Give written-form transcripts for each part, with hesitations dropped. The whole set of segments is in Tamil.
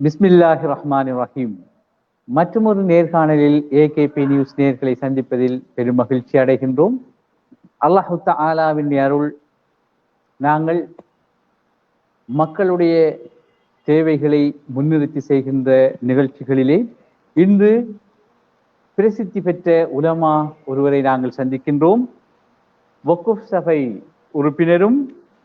பிஸ்மில்லாஹி ரஹ்மான் ரஹீம். மற்றொரு நேர்காணலில் ஏகேபி நியூஸ் நேர்களை சந்திப்பதில் பெரும் மகிழ்ச்சி அடைகின்றோம். அல்லாஹு தஆலாவின் அருள், நாங்கள் மக்களுடைய தேவைகளை முன்னிறுத்தி செய்கின்ற நிகழ்ச்சிகளிலே இன்று பிரசித்தி பெற்ற உலமா ஒருவரை நாங்கள் சந்திக்கின்றோம். வக்குஃப் சபை உறுப்பினரும்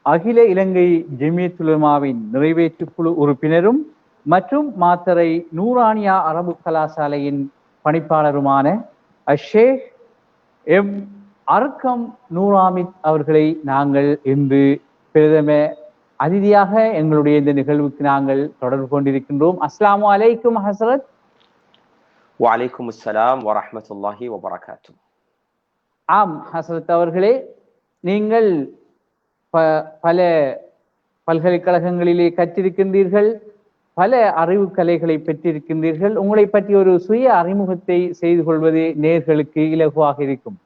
அகில இலங்கை ஜமியத் உலமாவின் நிறைவேற்று குழு உறுப்பினரும் மற்றும் மாத்தறை நூரானியா அரபு கலாசாலையின் பணிப்பாளருமான ஷேக் எம் அர்க்கம் நூராமித் அவர்களை நாங்கள் இன்று பிரதம அதிதியாக எங்களுடைய இந்த நிகழ்வுக்கு நாங்கள் தொடர்பு கொண்டிருக்கின்றோம். அஸ்ஸலாமு அலைக்கும் ஹஸ்ரத். வலைக்கும் அஸ்ஸலாம் வரஹ்மத்துல்லாஹி வபரகாத்துஹு. ஆம் ஹஸ்ரத் அவர்களே, நீங்கள் பல பல்கலைக்கழகங்களிலே கற்றிருக்கின்றீர்கள், பல அறிவு கலைகளை பெற்றிருக்கின்றீர்கள். உங்களை பற்றி ஒரு சுய அறிமுகத்தை செய்து கொள்வது நேர்களுக்கு இலகுவாக இருக்கும்.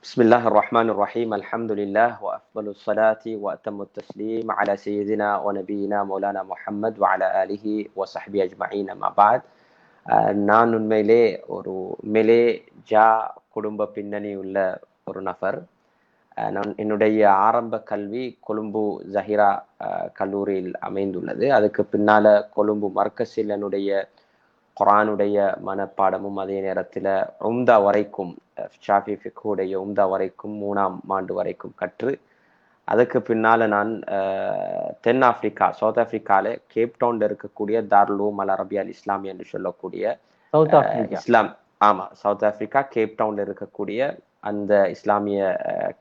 பிஸ்மில்லாஹிர் ரஹ்மானிர் ரஹீம். அல்ஹம்துலில்லாஹ் வ அஃதலுஸ் ஸலாத்தி வ அத்தம்முத் தஸ்லீம் அலா சய்யிதினா வ நபியினா மௌலானா முஹம்மத் வ அலா ஆலிஹி வ ஸஹ்பிஹி அஜ்மஈன். அம்மா பஅத். நான் உண்மையிலே ஒரு ஜா குடும்ப பின்னணி உள்ள ஒரு நபர். நான் என்னுடைய ஆரம்ப கல்வி கொழும்பு ஜஹிரா கல்லூரியில் அமைந்துள்ளது. அதுக்கு பின்னால கொழும்பு மர்கஸில் என்னுடைய குர்ஆனுடைய மனப்பாடமும் அதே நேரத்தில் உம்தா வரைக்கும் ஷாஃபி ஃபிக்ஹுடைய உம்தா வரைக்கும் 3ஆம் ஆண்டு வரைக்கும் கற்று, அதுக்கு பின்னால நான் சவுத் ஆப்பிரிக்கால கேப் டவுன்ல இருக்கக்கூடிய தாருல் உலூம் அல் அரபியா அல் இஸ்லாமியா என்று சொல்லக்கூடிய சவுத் ஆப்பிரிக்கா கேப் டவுன்ல இருக்கக்கூடிய அந்த இஸ்லாமிய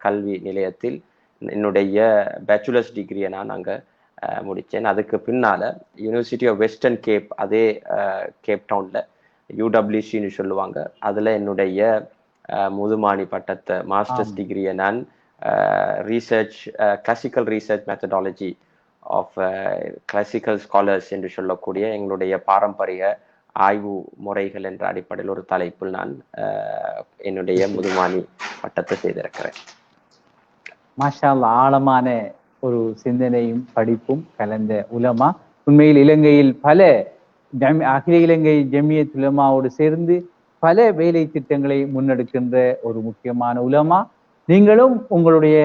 கல்வி நிலையத்தில் என்னுடைய பேச்சுலர்ஸ் டிகிரியை நான் அங்கே முடித்தேன். அதுக்கு பின்னால யூனிவர்சிட்டி ஆஃப் வெஸ்டர்ன் கேப், அதே கேப் டவுன்ல யூடபிள்யூசின்னு சொல்லுவாங்க, அதில் என்னுடைய முதுமானி பட்டத்தை மாஸ்டர்ஸ் டிகிரியை நான் research classical research methodology of classical scholars என்று சொல்லக்கூடிய எங்களுடைய பாரம்பரிய ஆய்வு முறைகள் என்ற அடிப்படையில் ஒரு தலைப்பில் நான் என்னுடைய முதுமானி பட்டத்தை செய்திருக்கிறேன். மாஷா அல்லாஹ், ஆழமான ஒரு சிந்தனையும் படிப்பும் கலந்த உலமா. உண்மையில் இலங்கையில் பல அகில இலங்கை ஜமியத் உலமாவோடு சேர்ந்து பல வேலை திட்டங்களை முன்னெடுக்கின்ற ஒரு முக்கியமான உலமா. நீங்களும் உங்களுடைய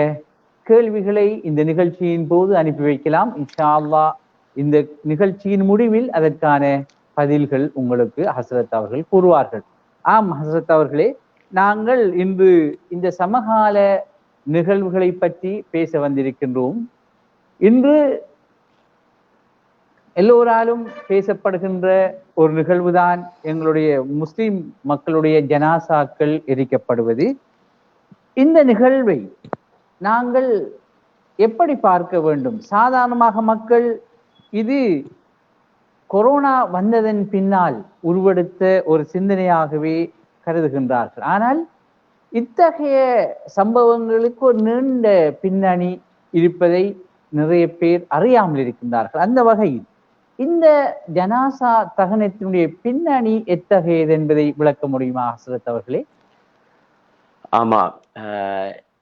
கேள்விகளை இந்த நிகழ்ச்சியின் போது அனுப்பி வைக்கலாம். இன்ஷா அல்லாஹ் இந்த நிகழ்ச்சியின் முடிவில் அதற்கான பதில்கள் உங்களுக்கு ஹஸ்ரத் அவர்கள் கூறுவார்கள். ஆம் ஹஸ்ரத் அவர்களே, நாங்கள் இன்று இந்த சமகால நிகழ்வுகளை பற்றி பேச வந்திருக்கின்றோம். இன்று எல்லோராலும் பேசப்படுகின்ற ஒரு நிகழ்வுதான் எங்களுடைய முஸ்லிம் மக்களுடைய ஜனாசாக்கள் எரிக்கப்படுவது. இந்த நிகழ்வை நாங்கள் எப்படி பார்க்க வேண்டும்? சாதாரணமாக மக்கள் இது கொரோனா வந்ததன் பின்னால் உருவெடுத்த ஒரு சிந்தனையாகவே கருதுகின்றார்கள். ஆனால் இத்தகைய சம்பவங்களுக்கு ஒரு நீண்ட பின்னணி இருப்பதை நிறைய பேர் அறியாமல் இருக்கின்றார்கள். அந்த வகையில் இந்த ஜனாசா தகனத்தினுடைய பின்னணி எத்தகையது என்பதை விளக்க முடியுமா ஹஸ்ரத் அவர்களே? ஆமா,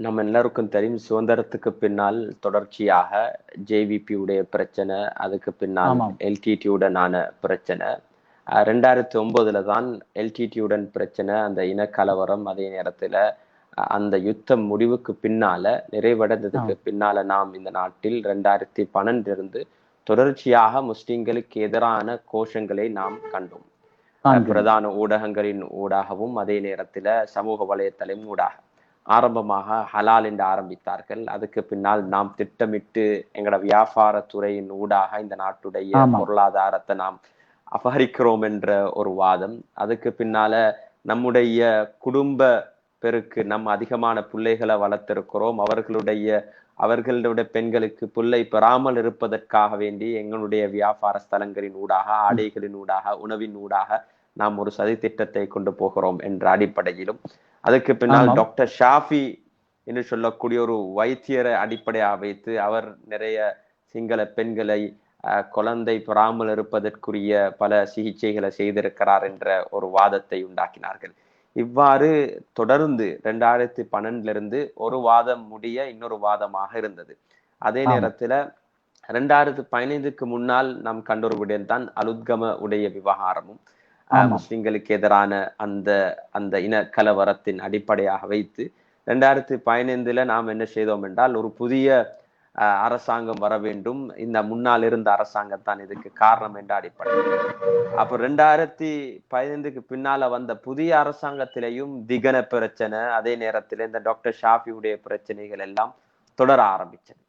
நம்ம எல்லாருக்கும் தெரியும், சுதந்திரத்துக்கு பின்னால் தொடர்ச்சியாக ஜேவிபி உடைய பிரச்சனை, அதுக்கு பின்னால் எல்டிடியுடனான பிரச்சனை, 2009 தான் எல்டிடியுடன் பிரச்சனை, அந்த இனக்கலவரம், அதே நேரத்துல அந்த யுத்தம் முடிவுக்கு பின்னால நிறைவடைந்ததுக்கு பின்னால நாம் இந்த நாட்டில் 2012 இருந்து தொடர்ச்சியாக முஸ்லிம்களுக்கு எதிரான கோஷங்களை நாம் கண்டோம். பிரதான ஊடகங்களின் ஊடாகவும் அதே நேரத்துல சமூக வலைத்தளம் ஊடாக ஆரம்பமாக ஹலால் என்று ஆரம்பித்தார்கள். அதுக்கு பின்னால் நாம் திட்டமிட்டு எங்களோட வியாபார துறையின் ஊடாக இந்த நாட்டுடைய பொருளாதாரத்தை நாம் அபகரிக்கிறோம் என்ற ஒரு வாதம். அதுக்கு பின்னால நம்முடைய குடும்ப பெருக்கு, நம்ம அதிகமான பிள்ளைகளை வளர்த்திருக்கிறோம், அவர்களுடைய பெண்களுக்கு பிள்ளை பெறாமல் இருப்பதற்காக வேண்டி எங்களுடைய வியாபார ஸ்தலங்களின் ஊடாக, ஆடைகளின் ஊடாக, உணவின் ஊடாக நாம் ஒரு சதி திட்டத்தை கொண்டு போகிறோம் என்ற அடிப்படையிலும், அதுக்கு பின்னால் டாக்டர் ஷாஃபி என்று சொல்லக்கூடிய ஒரு வைத்தியரை அடிப்படையாக வைத்து அவர் நிறைய சிங்கள பெண்களை குழந்தை பெறாமல் இருப்பதற்குரிய பல சிகிச்சைகளை செய்திருக்கிறார் என்ற ஒரு வாதத்தை உண்டாக்கினார்கள். இவ்வாறு தொடர்ந்து 2012 இருந்து ஒரு வாதம் முடிய இன்னொரு வாதமாக இருந்தது. அதே நேரத்துல 2015க்கு முன்னால் நாம் கண்ட ஒரு விடயம் தான் அலுத்கம உடைய விவகாரமும் ஆமா முஸ்லிம்களுக்கு எதிரான அந்த அந்த இன கலவரத்தின் அடிப்படையாக வைத்து 2015ல நாம் என்ன செய்தோம் என்றால் ஒரு புதிய அரசாங்கம் வர வேண்டும், இந்த முன்னால் இருந்த அரசாங்கம் தான் இதுக்கு காரணம் என்ற அடிப்படையில். அப்ப 2015க்கு பின்னால வந்த புதிய அரசாங்கத்திலையும் திகன பிரச்சனை, அதே நேரத்தில் இந்த டாக்டர் ஷாஃபியுடைய பிரச்சனைகள் எல்லாம் தொடர ஆரம்பிச்சது.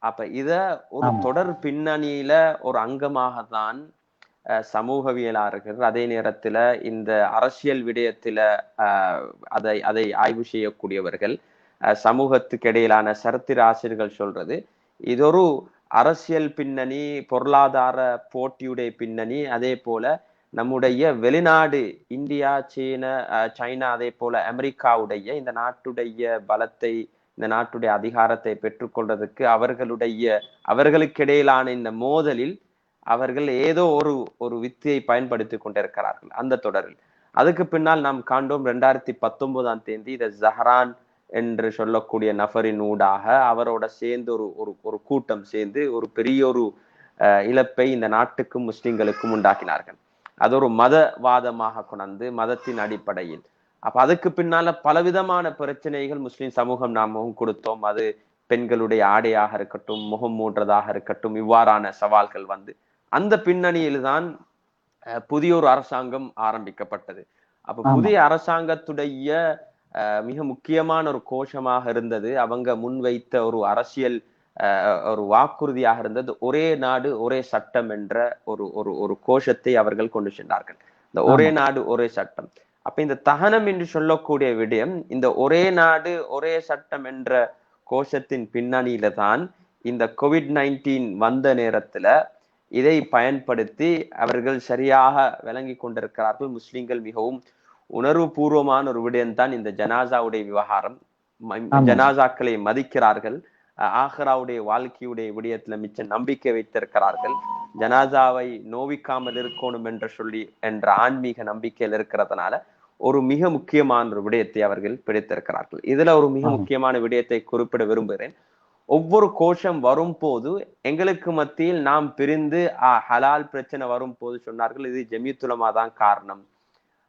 அப்ப இத ஒரு தொடர் பின்னணியில ஒரு அங்கமாக தான் சமூகவியலாளர்கள், அதே நேரத்துல இந்த அரசியல் விடயத்துல அதை ஆய்வு செய்யக்கூடியவர்கள், சமூகத்துக்கு இடையிலான சரித்திர ஆசிரியர்கள் சொல்றது இது ஒரு அரசியல் பின்னணி, பொருளாதார போட்டியுடைய பின்னணி, அதே போல நம்முடைய வெளிநாடு இந்தியா, சைனா, அதே போல அமெரிக்காவுடைய இந்த நாட்டுடைய பலத்தை, இந்த நாட்டுடைய அதிகாரத்தை பெற்றுக்கொள்றதுக்கு அவர்களுக்கு இடையிலான இந்த மோதலில் அவர்கள் ஏதோ ஒரு வித்தியை பயன்படுத்தி கொண்டிருக்கிறார்கள் அந்த தொடரில். அதுக்கு பின்னால் நாம் காண்டோம் 2019ஆம் தேதி இதை ஜஹரான் என்று சொல்லக்கூடிய நபரின் ஊடாக அவரோட சேர்ந்து ஒரு கூட்டம் சேர்ந்து ஒரு பெரிய ஒரு இழப்பை இந்த நாட்டுக்கும் முஸ்லிம்களுக்கும் உண்டாக்கினார்கள். அது ஒரு மதவாதமாக கொண்டு மதத்தின் அடிப்படையில். அப்ப அதுக்கு பின்னால பலவிதமான பிரச்சனைகள் முஸ்லிம் சமூகம் நாம் முகம் கொடுத்தோம். அது பெண்களுடைய ஆடையாக இருக்கட்டும், முகம் மூன்றதாக இருக்கட்டும், இவ்வாறான சவால்கள் வந்து அந்த பின்னணியில் தான் புதிய ஒரு அரசாங்கம் ஆரம்பிக்கப்பட்டது. அப்ப புதிய அரசாங்கத்துடைய மிக முக்கியமான ஒரு கோஷமாக இருந்தது, அவங்க முன்வைத்த ஒரு அரசியல் ஒரு வாக்குறுதியாக இருந்தது, ஒரே நாடு ஒரே சட்டம் என்ற ஒரு கோஷத்தை அவர்கள் கொண்டு சென்றார்கள். இந்த ஒரே நாடு ஒரே சட்டம். அப்ப இந்த தகனம் என்று சொல்லக்கூடிய விடயம் இந்த ஒரே நாடு ஒரே சட்டம் என்ற கோஷத்தின் பின்னணியில தான் இந்த COVID-19 வந்த நேரத்துல இதை பயன்படுத்தி அவர்கள் சரியாக விளங்கி கொண்டிருக்கிறார்கள். முஸ்லிம்கள் மிகவும் உணர்வு பூர்வமான ஒரு விடயம் தான் இந்த ஜனாசாவுடைய விவகாரம். ஜனாசாக்களை மதிக்கிறார்கள், ஆஹ்ராவுடைய வாழ்க்கையுடைய விடயத்துல மிச்ச நம்பிக்கை வைத்திருக்கிறார்கள், ஜனாசாவை நோவிக்காமல் இருக்கணும் என்ற ஆன்மீக நம்பிக்கையில் இருக்கிறதுனால ஒரு மிக முக்கியமான ஒரு விடயத்தை அவர்கள் பிடித்திருக்கிறார்கள். இதுல ஒரு மிக முக்கியமான விடயத்தை குறிப்பிட விரும்புகிறேன். ஒவ்வொரு கோஷம் வரும் போது எங்களுக்கு மத்தியில் நாம் பிரிந்து ஹலால் பிரச்சனை வரும் போது சொன்னார்கள் இது ஜமியத்துல் உலமா தான் காரணம்.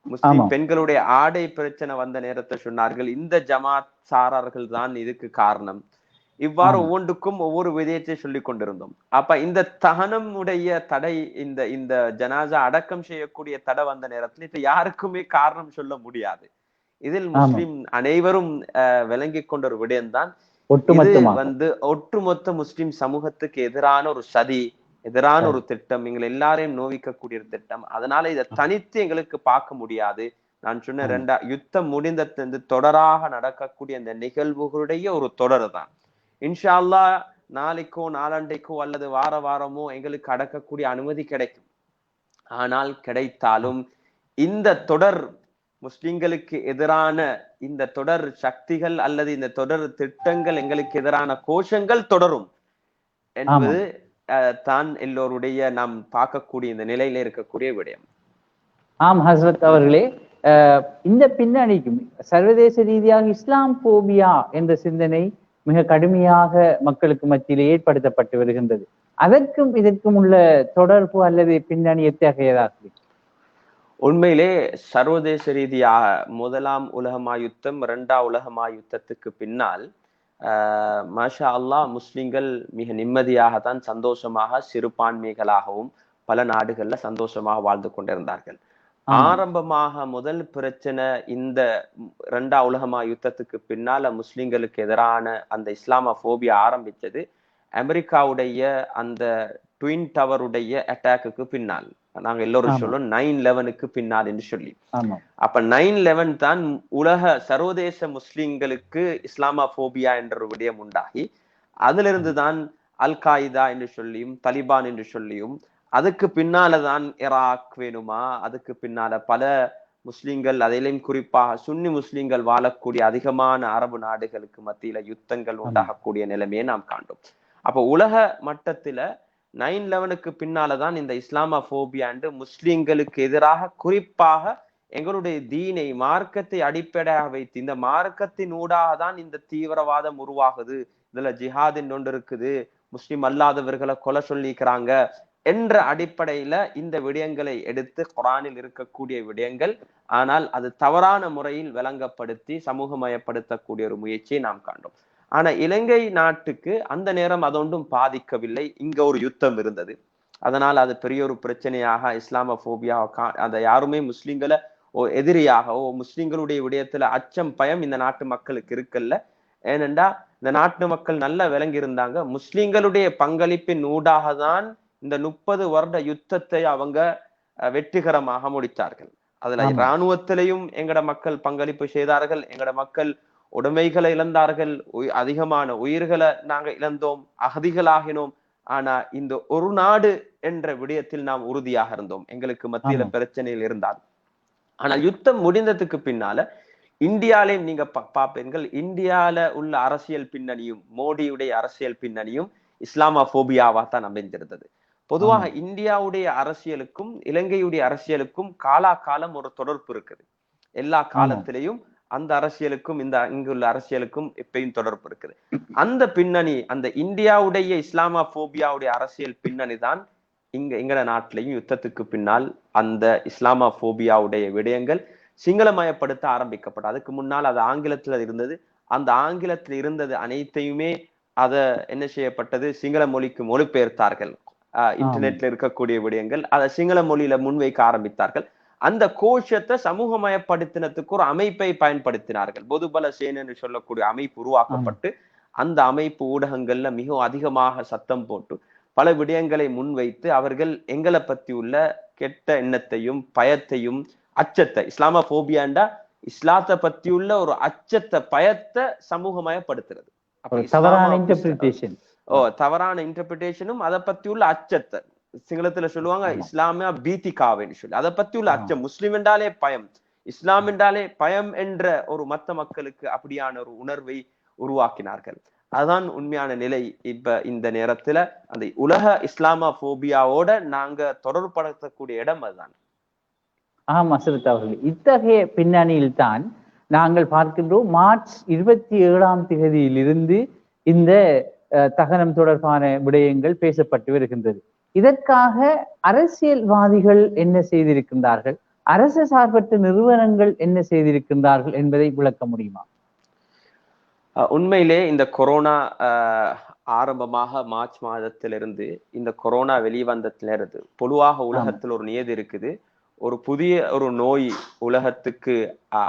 முஸ்லிம் பெண்களுடைய ஆடை பிரச்சனை வந்த நேரத்தை சொன்னார்கள் இந்த ஜமாத் சாரார்கள் தான் இதுக்கு காரணம். இவ்வாறு ஒவ்வொன்றுக்கும் ஒவ்வொரு விடயத்தை சொல்லி கொண்டிருந்தோம். அப்ப இந்த தகனம் உடைய தடை, இந்த ஜனாசா அடக்கம் செய்யக்கூடிய தடை வந்த நேரத்தில் இப்ப யாருக்குமே காரணம் சொல்ல முடியாது. இதில் முஸ்லிம் அனைவரும் விளங்கி கொண்ட ஒரு விடயம்தான் ஒட்டுமொத்த முஸ்லிம் சமூகத்துக்கு எதிரான ஒரு சதி, எதிரான ஒரு திட்டம், எங்களை எல்லாரையும் நோவிக்கக்கூடிய ஒரு திட்டம். அதனால இதை தனித்து எங்களுக்கு பார்க்க முடியாது. நான் சொன்ன யுத்தம் முடிந்த தொடராக நடக்கக்கூடிய அந்த நிகழ்வுகளுடைய ஒரு தொடர் தான். இன்ஷா அல்லாஹ் நாளைக்கோ நாளண்டைக்கோ அல்லது வாரமோ எங்களுக்கு அடக்கக்கூடிய அனுமதி கிடைக்கும். ஆனால் கிடைத்தாலும் இந்த தொடர் முஸ்லிம்களுக்கு எதிரான இந்த தொடர் சக்திகள் அல்லது இந்த தொடர் திட்டங்கள், எங்களுக்கு எதிரான கோஷங்கள் தொடரும் என்பது தான் எல்லோருடைய நாம் பார்க்கக்கூடிய இந்த நிலையில இருக்கக்கூடிய விடயம். ஆம் ஹஸ்ரத் அவர்களே, இந்த பின்னணிக்கும் சர்வதேச ரீதியாக இஸ்லாம் போபியா என்ற சிந்தனை மிக கடுமையாக மக்களுக்கு மத்தியில் ஏற்படுத்தப்பட்டு வருகின்றது. அதற்கும் இதற்கும் உள்ள தொடர்பு அல்லது பின்னணி எத்தகையதாக? உண்மையிலே சர்வதேச ரீதியாக முதலாம் உலகமா யுத்தம், இரண்டாம் உலகமா யுத்தத்துக்கு பின்னால் மாஷா அல்லாஹ் முஸ்லிம்கள் மிக நிம்மதியாகத்தான் சந்தோஷமாக சிறுபான்மைகளாகவும் பல நாடுகள்ல சந்தோஷமாக வாழ்ந்து கொண்டிருந்தார்கள். ஆரம்பமாக முதல் பிரச்சனை இந்த இரண்டாம் உலகமா யுத்தத்துக்கு பின்னால முஸ்லிம்களுக்கு எதிரான அந்த இஸ்லாமோபியா ஆரம்பிச்சது அமெரிக்காவுடைய அந்த ட்வின் டவருடைய அட்டாக்கு பின்னால். நாங்க எல்லோரும் சொல்லும் 9/11க்கு பின்னால் என்று சொல்லி. அப்ப 9/11 தான் உலக சர்வதேச முஸ்லிம்களுக்கு இஸ்லாமோபியா என்ற ஒரு விடயம் உண்டாகி அதுல இருந்து தான் அல் காயிதா என்று சொல்லியும் தலிபான் என்று சொல்லியும், அதுக்கு பின்னாலதான் ஈராக் வேணுமா, அதுக்கு பின்னால பல முஸ்லிம்கள், அதிலும் குறிப்பாக சுன்னி முஸ்லிம்கள் வாழக்கூடிய அதிகமான அரபு நாடுகளுக்கு மத்தியில யுத்தங்கள் உண்டாகக்கூடிய நிலைமையை நாம் காண்டோம். அப்ப உலக மட்டத்துல 9/11க்கு பின்னாலதான் இந்த இஸ்லாமோபியா என்று முஸ்லிம்களுக்கு எதிராக குறிப்பாக எங்களுடைய தீனை, மார்க்கத்தை அடிப்படையாக வைத்து இந்த மார்க்கத்தின் ஊடாக தான் இந்த தீவிரவாதம் உருவாகுது, இதுல ஜிஹாத் ஒன்று இருக்குது, முஸ்லிம் அல்லாதவர்களை கொலை சொல்லிக்கிறாங்க என்ற அடிப்படையில இந்த விடயங்களை எடுத்து குர்ஆனில் இருக்கக்கூடிய விடயங்கள், ஆனால் அது தவறான முறையில் விளங்கப்படுத்தி சமூகமயப்படுத்தக்கூடிய ஒரு முயற்சியை நாம் கண்டோம். ஆனா இலங்கை நாட்டுக்கு அந்த நேரம் அதொன்றும் பாதிக்கவில்லை. இங்க ஒரு யுத்தம் இருந்தது, அதனால் அது பெரிய ஒரு பிரச்சனையாக இஸ்லாமோபியா அந்த யாருமே முஸ்லிம்களை எதிரியாகவோ முஸ்லிம்களுடைய விடயத்துல அச்சம் பயம் இந்த நாட்டு மக்களுக்கு இருக்குல்ல. ஏனென்றா இந்த நாட்டு மக்கள் நல்லா விளங்கி இருந்தாங்க, முஸ்லிம்களுடைய பங்களிப்பின் ஊடாக தான் இந்த 30 வருட யுத்தத்தை அவங்க வெற்றிகரமாக முடித்தார்கள். அதுல இராணுவத்திலையும் எங்கட மக்கள் பங்களிப்பு செய்தார்கள், எங்கட மக்கள் உடைமைகளை இழந்தார்கள், அதிகமான உயிர்களை நாங்க இழந்தோம், அகதிகளாகினோம். ஆனா இந்த ஒரு நாடு என்ற விடயத்தில் நாம் உறுதியாக இருந்தோம், எங்களுக்கு மத்தியில பிரச்சனையில் இருந்தால். ஆனால் யுத்தம் முடிந்ததுக்கு பின்னால இந்தியாலையும் நீங்க பாப்பீர்கள், இந்தியால உள்ள அரசியல் பின்னணியும் மோடியுடைய அரசியல் பின்னணியும் இஸ்லாமோபியாவா தான் அமைந்திருந்தது. பொதுவாக இந்தியாவுடைய அரசியலுக்கும் இலங்கையுடைய அரசியலுக்கும் காலாகாலம் ஒரு தொடர்பு இருக்குது. எல்லா காலத்திலையும் அந்த அரசியலுக்கும் இந்த இங்குள்ள அரசியலுக்கும் எப்பயும் தொடர்பு இருக்குது. அந்த பின்னணி, அந்த இந்தியாவுடைய இஸ்லாமோபியாவுடைய அரசியல் பின்னணி தான் எங்கட நாட்டிலையும் யுத்தத்துக்கு பின்னால் அந்த இஸ்லாமோபியாவுடைய விடயங்கள் சிங்களமயப்படுத்த ஆரம்பிக்கப்பட்டது. அதுக்கு முன்னால் அது ஆங்கிலத்துல இருந்தது. அந்த ஆங்கிலத்தில் இருந்தது அனைத்தையுமே அத என்ன செய்யப்பட்டது, சிங்கள மொழிக்கு மொழிபெயர்த்தார்கள். இன்டர்நெட்ல இருக்கக்கூடிய விடயங்கள் அதை சிங்கள மொழியில முன்வைக்க ஆரம்பித்தார்கள். அந்த கோஷத்தை சமூகமயப்படுத்தினத்துக்கு ஒரு அமைப்பை பயன்படுத்தினார்கள். பொதுபல சேனை என்று சொல்லக்கூடிய அமைப்பு உருவாக்கப்பட்டு அந்த அமைப்பு ஊடகங்கள்ல மிகவும் அதிகமாக சத்தம் போட்டு பல விடயங்களை முன்வைத்து அவர்கள் எங்களை பத்தி உள்ள கெட்ட எண்ணத்தையும் பயத்தையும் அச்சத்தை, இஸ்லாமோபியாண்டா இஸ்லாத்தை பத்தியுள்ள ஒரு அச்சத்தை பயத்தை சமூகமயப்படுத்துறது. தவறான இன்டர்பிரிட்டேஷனும் அதை பத்தி உள்ள அச்சத்தை, சிங்களத்துல சொல்லுவாங்க இஸ்லாமியா பீதிகாவேன்னு சொல்லி, அதை பத்தி உள்ள அச்சம். முஸ்லிம் என்றாலே பயம், இஸ்லாம் என்றாலே பயம் என்ற ஒரு மத்த மக்களுக்கு அப்படியான ஒரு உணர்வை உருவாக்கினார்கள். அதுதான் உண்மையான நிலை. இப்ப இந்த நேரத்துல அந்த உலக இஸ்லாமோபியாவோட நாங்க தொடர்புபடுத்தக்கூடிய இடம் அதுதான். மசரத் அவர்கள், இத்தகைய பின்னணியில் தான் நாங்கள் பார்க்கின்றோம் மார்ச் 27ஆம் தேதியிலிருந்து இந்த தகனம் தொடர்பான விடயங்கள் பேசப்பட்டு வருகின்றது. இதற்காக அரசியல்வாதிகள் என்ன செய்திருக்கின்றார்கள், அரசு சார்பற்ற நிறுவனங்கள் என்ன செய்திருக்கின்றார்கள் என்பதை விளக்க முடியுமா? உண்மையிலே இந்த கொரோனா ஆரம்பமாக மார்ச் மாதத்திலிருந்து இந்த கொரோனா வெளிவந்ததிலிருந்து பொதுவாக உலகத்தில் ஒரு நியதி இருக்குது. ஒரு புதிய ஒரு நோய் உலகத்துக்கு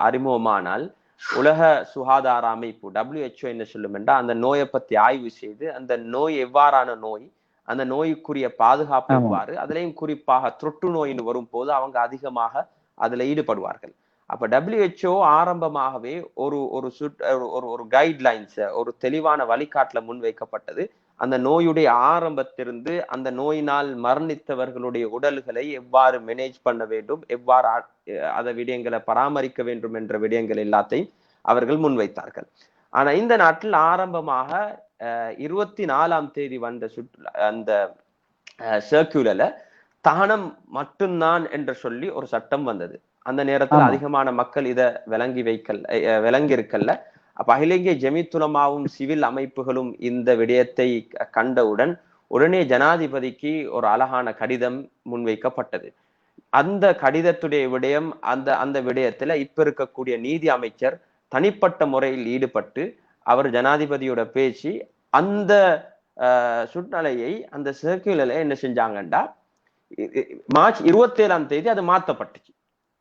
அறிமுகமானால் உலக சுகாதார அமைப்பு WHO என்ன சொல்லும் என்றால் அந்த நோயை பத்தி ஆய்வு செய்து அந்த நோய் எவ்வாறான நோய், அந்த நோய்க்குரிய பாதுகாப்பு எவ்வாறு, அதுலயும் குறிப்பாக தொற்று நோயின்னு வரும் போது அவங்க அதிகமாக அதுல ஈடுபடுவார்கள். அப்ப WHO ஆரம்பமாகவே ஒரு கைட்லைன்ஸ், ஒரு தெளிவான வழிகாட்டல முன்வைக்கப்பட்டது. அந்த நோயுடைய ஆரம்பத்திலிருந்து அந்த நோயினால் மரணித்தவர்களுடைய உடல்களை எவ்வாறு மேனேஜ் பண்ண வேண்டும், எவ்வாறு அதை விடயங்களை பராமரிக்க வேண்டும் என்ற விடயங்கள் எல்லாத்தையும் அவர்கள் முன்வைத்தார்கள். ஆனா இந்த நாட்டில் ஆரம்பமாக 24ஆம் தேதி வந்த அந்த சர்க்குலர்ல தகனம் மட்டும்தான் என்று சொல்லி ஒரு சட்டம் வந்தது. அந்த நேரத்தில் அதிகமான மக்கள் இதை விளங்கி இருக்கல்ல. அப்ப அகில இந்திய ஜமியத் உலமாவும் சிவில் அமைப்புகளும் இந்த விடயத்தை கண்டவுடன் உடனே ஜனாதிபதிக்கு ஒரு அழகான கடிதம் முன்வைக்கப்பட்டது. அந்த கடிதத்துடைய விடயம், அந்த விடயத்துல இப்ப இருக்கக்கூடிய நீதி அமைச்சர் தனிப்பட்ட முறையில் ஈடுபட்டு அவர் ஜனாதிபதியோட பேசி அந்த சூழ்நிலையை, அந்த சர்க்குலரை என்ன செஞ்சாங்கண்டா மார்ச் 27ஆம் தேதி அது மாற்றப்பட்டுச்சு.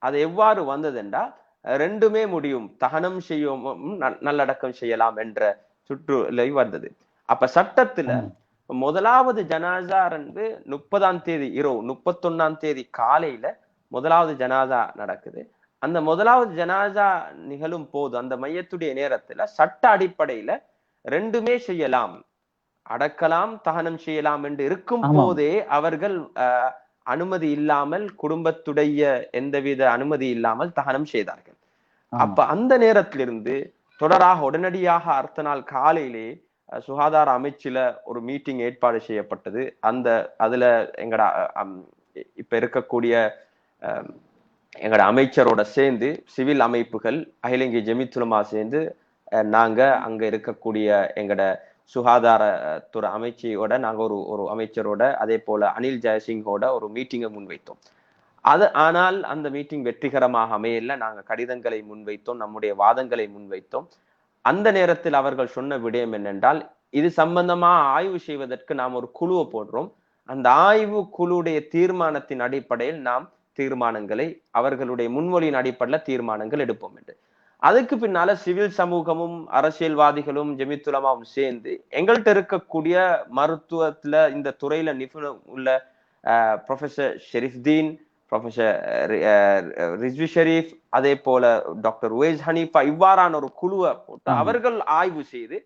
அது எவ்வாறு வந்ததுண்டா, ரெண்டுமே முடியும், தகனம் செய்யவும் நல்லடக்கம் செய்யலாம் என்ற சுற்றுலை வந்தது. அப்ப சட்டத்துல முதலாவது ஜனாசா 30ஆம் தேதி இரவு, 31ஆம் தேதி காலையில முதலாவது ஜனாசா நடக்குது. அந்த முதலாவது ஜனாசா நிகழும் போது அந்த மையத்துடைய நேரத்துல சட்ட அடிப்படையில ரெண்டுமே செய்யலாம், அடக்கலாம் தகனம் செய்யலாம் என்று இருக்கும் போதே அவர்கள் அனுமதி இல்லாமல், குடும்பத்துடைய எந்தவித அனுமதி இல்லாமல் தகனம் செய்தார்கள். அப்ப அந்த நேரத்திலிருந்து தொடராக உடனடியாக அடுத்த நாள் காலையிலே சுகாதார அமைச்சில ஒரு மீட்டிங் ஏற்பாடு செய்யப்பட்டது. அதுல எங்கட இப்ப இருக்கக்கூடிய எங்கட அமைச்சரோட சேர்ந்து சிவில் அமைப்புகள், அகில இந்திய ஜமியத் உலமா சேர்ந்து நாங்க அங்க இருக்கக்கூடிய எங்கட சுகாதாரத்துறை அமைச்சரோட நாங்க ஒரு அமைச்சரோட அதே போல அனில் ஜெயசிங்கோட ஒரு மீட்டிங்கை முன்வைத்தோம். ஆனால் அந்த மீட்டிங் வெற்றிகரமாக அமையல. நாங்க கடிதங்களை முன்வைத்தோம், நம்முடைய வாதங்களை முன்வைத்தோம். அந்த நேரத்தில் அவர்கள் சொன்ன விடயம் என்னென்றால், இது சம்பந்தமா ஆய்வு செய்வதற்கு நாம் ஒரு குழுவை போடுறோம், அந்த ஆய்வு குழுடைய தீர்மானத்தின் அடிப்படையில் நாம் தீர்மானங்களை அவர்களுடைய முன்மொழியின் அடிப்படையில் தீர்மானங்கள் எடுப்போம் என்று. அதுக்கு பின்னால சிவில் சமூகமும் அரசியல்வாதிகளும் ஜமியத்துல் உலமாவும் சேர்ந்து எங்கள்கிட்ட இருக்கக்கூடிய மருத்துவத்துல இந்த துறையில நிபுணம் உள்ள ப்ரொஃபசர் ஷெரீஃப்தீன், ப்ரொஃபசர் ரிஸ்வி ஷெரீப், அதே போல டாக்டர் உவைஸ் ஹனீஃபா, இவ்வாறான ஒரு குழுவை போட்டு அவர்கள் ஆய்வு செய்து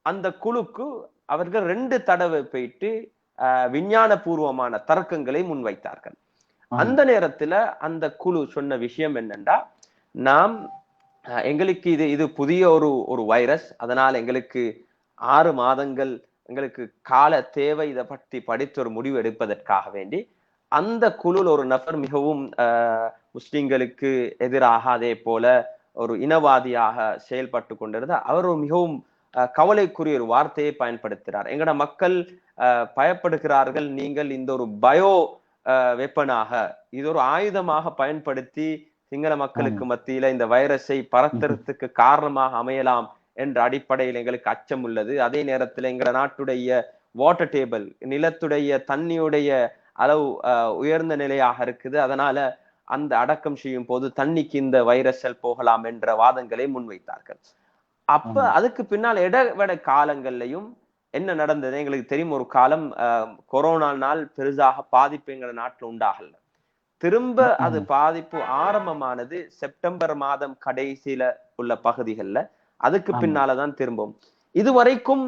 அந்த குழுக்கு அவர்கள் 2 தடவை போயிட்டு விஞ்ஞான பூர்வமான தர்க்கங்களை முன்வைத்தார்கள். அந்த நேரத்துல அந்த குழு சொன்ன விஷயம் என்னன்னா, நாம் எங்களுக்கு இது புதிய ஒரு வைரஸ், அதனால் எங்களுக்கு 6 மாதங்கள் எங்களுக்கு கால தேவை, இதை பற்றி படித்து ஒரு முடிவு எடுப்பதற்காக வேண்டி அந்த குழுவில் ஒரு நபர் மிகவும் முஸ்லிம்களுக்கு எதிராக அதே போல ஒரு இனவாதியாக செயல்பட்டு கொண்டிருந்த அவர் மிகவும் கவலைக்குரிய ஒரு வார்த்தையை பயன்படுத்தினார். எங்கட மக்கள் பயப்படுகிறார்கள், நீங்கள் இந்த ஒரு பயோ வெப்பனாக, இது ஒரு ஆயுதமாக பயன்படுத்தி சிங்கள மக்களுக்கு மத்தியில இந்த வைரஸை பரத்துறதுக்கு காரணமாக அமையலாம் என்ற அடிப்படையில் எங்களுக்கு அச்சம் உள்ளது. அதே நேரத்தில் எங்க நாட்டுடைய வாட்டர் டேபிள், நிலத்துடைய தண்ணியுடைய அளவு உயர்ந்த நிலையாக இருக்குது, அதனால அந்த அடக்கம் செய்யும் போது தண்ணிக்கு இந்த வைரஸல் போகலாம் என்ற வாதங்களை முன்வைத்தார்கள். அப்ப அதுக்கு பின்னால் இடைவெளி காலங்கள்லையும் என்ன நடந்தது எங்களுக்கு தெரியும். ஒரு காலம் கொரோனானால் பெரிதாக பாதிப்பு எங்கள் நாட்டில் உண்டாகல. திரும்ப அது பாதிப்பு ஆரம்பமானது செப்டம்பர் மாதம் கடைசியில உள்ள பகுதிகள்ல. அதுக்கு பின்னாலதான் திரும்பும். இதுவரைக்கும்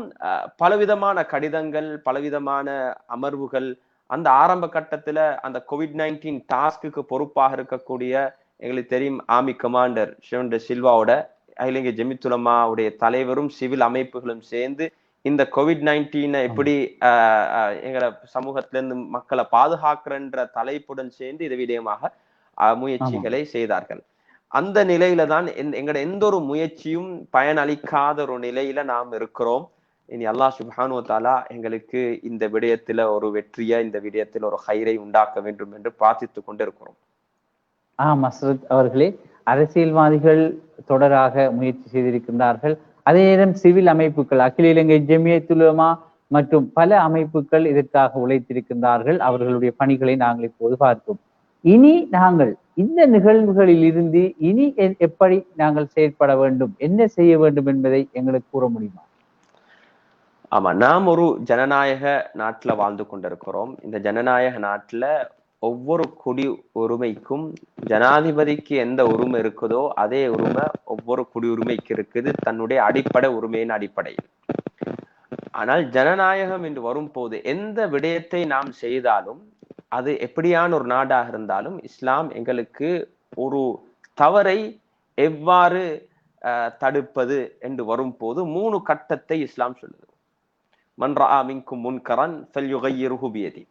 பலவிதமான கடிதங்கள், பலவிதமான அமர்வுகள், அந்த ஆரம்ப கட்டத்துல அந்த COVID-19 டாஸ்க்கு பொறுப்பாக இருக்கக்கூடிய எங்களுக்கு தெரியும் ஆர்மி கமாண்டர் ஷெவன் சில்வாவோட அகில இந்திய ஜமியத்துல் உலமாவுடைய தலைவரும் சிவில் அமைப்புகளும் சேர்ந்து இந்த COVID-19 எப்படி எங்களை சமூகத்தில இருந்து மக்களை பாதுகாக்கிறன்ற தலைப்புடன் சேர்ந்து இது விடயமாக முயற்சிகளை செய்தார்கள். அந்த நிலையில தான் எங்களோட எந்த ஒரு முயற்சியும் பயனளிக்காத ஒரு நிலையில நாம் இருக்கிறோம். இனி அல்லாஹ் சுப்ஹானஹு வ தஆலா எங்களுக்கு இந்த விடயத்துல ஒரு வெற்றியை, இந்த விடயத்தில் ஒரு ஹைரை உண்டாக்க வேண்டும் என்று பிரார்த்தித்துக் கொண்டிருக்கிறோம். மஸ்ரத் அவர்களே, அரசியல்வாதிகள் தொடராக முயற்சி செய்திருக்கின்றார்கள். அதே நேரம் சிவில் அமைப்புகள், அகில இலங்கை ஜமியத்துல் உலமா மற்றும் பல அமைப்புகள் இதற்காக உழைத்திருக்கின்றார்கள். அவர்களுடைய பணிகளை நாங்கள் இப்போது பார்த்தோம். இனி நாங்கள் இந்த நிகழ்வுகளில் இருந்து இனி எப்படி நாங்கள் செயற்பட வேண்டும், என்ன செய்ய வேண்டும் என்பதை எங்களுக்கு கூற முடியுமா? ஆமா, நாம் ஒரு ஜனநாயக நாட்டுல வாழ்ந்து கொண்டிருக்கிறோம். இந்த ஜனநாயக நாட்டுல ஒவ்வொரு குடி உரிமைக்கும் ஜனாதிபதிக்கு எந்த உரிமை இருக்குதோ அதே உரிமை ஒவ்வொரு குடியுரிமைக்கு இருக்குது, தன்னுடைய அடிப்படை உரிமையின் அடிப்படையில். ஆனால் ஜனநாயகம் என்று வரும்போது எந்த விடயத்தை நாம் செய்தாலும், அது எப்படியான ஒரு நாடாக இருந்தாலும், இஸ்லாம் எங்களுக்கு ஒரு தவறை எவ்வாறு தடுப்பது என்று வரும்போது 3 கட்டத்தை இஸ்லாம் சொல்லுது. மன் ரஆ மின்கும் முன்கரன் ஃபல்யுகையிர்ஹு பியதி.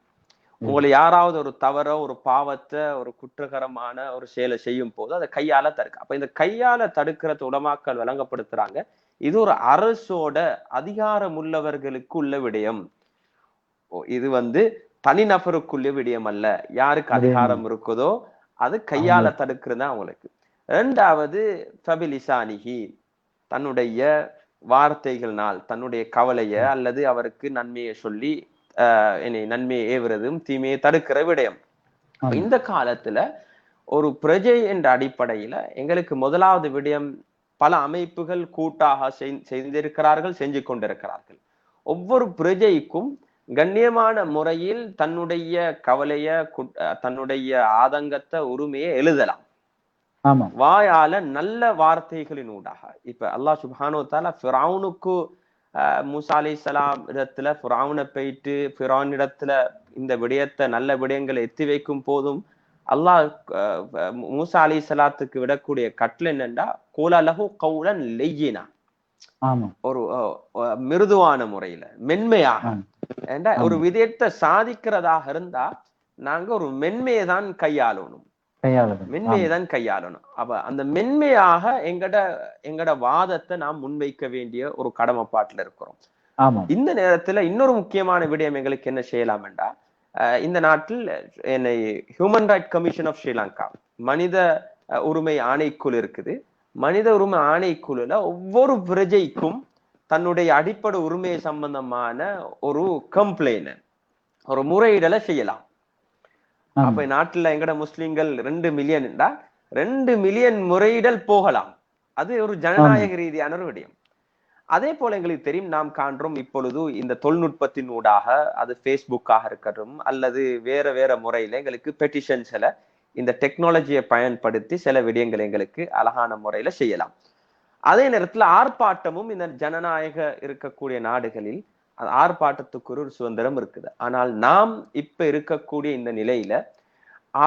உங்களை யாராவது ஒரு தவறோ, ஒரு பாவத்தை, ஒரு குற்றகரமான ஒரு செயலை செய்யும் போது அதை கையால தடுக்க. அப்ப இந்த கையால தடுக்கிறது உலமாக்கள் வழங்கப்படுத்துறாங்க, இது ஒரு அரசோட அதிகாரம் உள்ளவர்களுக்கு உள்ள விடயம். இது தனிநபருக்குள்ள விடயம் அல்ல. யாருக்கு அதிகாரம் இருக்குதோ அது கையால தடுக்கிறது அவங்களுக்கு. 2வது ஃபபிலிசானிஹி, தன்னுடைய வார்த்தைகள்னால் தன்னுடைய கவலைய அல்லது அவருக்கு நன்மையை சொல்லி நன்மையை ஏவுறதும் தீமையை தடுக்கிற விடயம். இந்த காலத்துல ஒரு பிரஜை என்ற அடிப்படையில எங்களுக்கு முதலாவது விடயம், பல அமைப்புகள் கூட்டாக செய்திருக்கிறார்கள், செஞ்சு கொண்டிருக்கிறார்கள். ஒவ்வொரு பிரஜைக்கும் கண்ணியமான முறையில் தன்னுடைய கவலைய, தன்னுடைய ஆதங்கத்தை, உரிமையை எழுதலாம் வாயால நல்ல வார்த்தைகளின் ஊடாக. இப்ப அல்லாஹ் சுப்ஹானஹு வ தஆலா ஃபிரௌனுக்கு மூசா அலைஹிஸ்ஸலாம் இடத்துல ஃபிரௌனை போயிட்டு ஃபிரௌனிடத்துல இந்த விடயத்தை, நல்ல விடயங்களை எத்தி வைக்கும் போதும் அல்லாஹ் மூசா அலைஹிஸ்ஸலாத்துக்கு விடக்கூடிய கட்டளை என்னன்னா, கூல லஹு கௌலன் லய்யினா, ஒரு மிருதுவான முறையில, மென்மையாக. ஒரு விடயத்தை சாதிக்கிறதாக இருந்தா நாங்க ஒரு மென்மையை தான் கையாளணும், மென்மையை தான் கையாளணும். அப்ப அந்த மென்மையாக எங்கட வாதத்தை நாம் முன்வைக்க வேண்டிய ஒரு கடமைப்பாட்டுல இருக்கிறோம். ஆமாம். இந்த நேரத்துல இன்னொரு முக்கியமான விடயம் எங்களுக்கு என்ன செய்யலாம் என்றா, இந்த நாட்டில் human right commission of Sri Lanka மனித உரிமை ஆணைக்குழு இருக்குது. மனித உரிமை ஆணைக்குழுல ஒவ்வொரு பிரஜைக்கும் தன்னுடைய அடிப்படை உரிமை சம்பந்தமான ஒரு கம்ப்ளைண்ட், ஒரு முறையீடலை செய்யலாம். அப்ப நாட்டுல எங்கட முஸ்லிம்கள் 2 மில்லியன் என்றா 2 மில்லியன் முறையிடல் போகலாம். அது ஒரு ஜனநாயக ரீதியான ஒரு விடயம். அதே போல எங்களுக்கு தெரியும், நாம் காண்றோம் இப்பொழுது இந்த தொழில்நுட்பத்தின் ஊடாக, அது ஃபேஸ்புக்காக இருக்கட்டும் அல்லது வேற வேற முறையில எங்களுக்கு பெட்டிஷன்ஸ்ல இந்த டெக்னாலஜியை பயன்படுத்தி சில விடயங்களை எங்களுக்கு அழகான முறையில செய்யலாம். அதே நேரத்துல ஆர்ப்பாட்டமும் இந்த ஜனநாயக இருக்கக்கூடிய நாடுகளில் ஆர்ப்பாட்டத்துக்கு ஒரு சுதந்திரம் இருக்குது. ஆனால் நாம் இப்ப இருக்கக்கூடிய இந்த நிலையில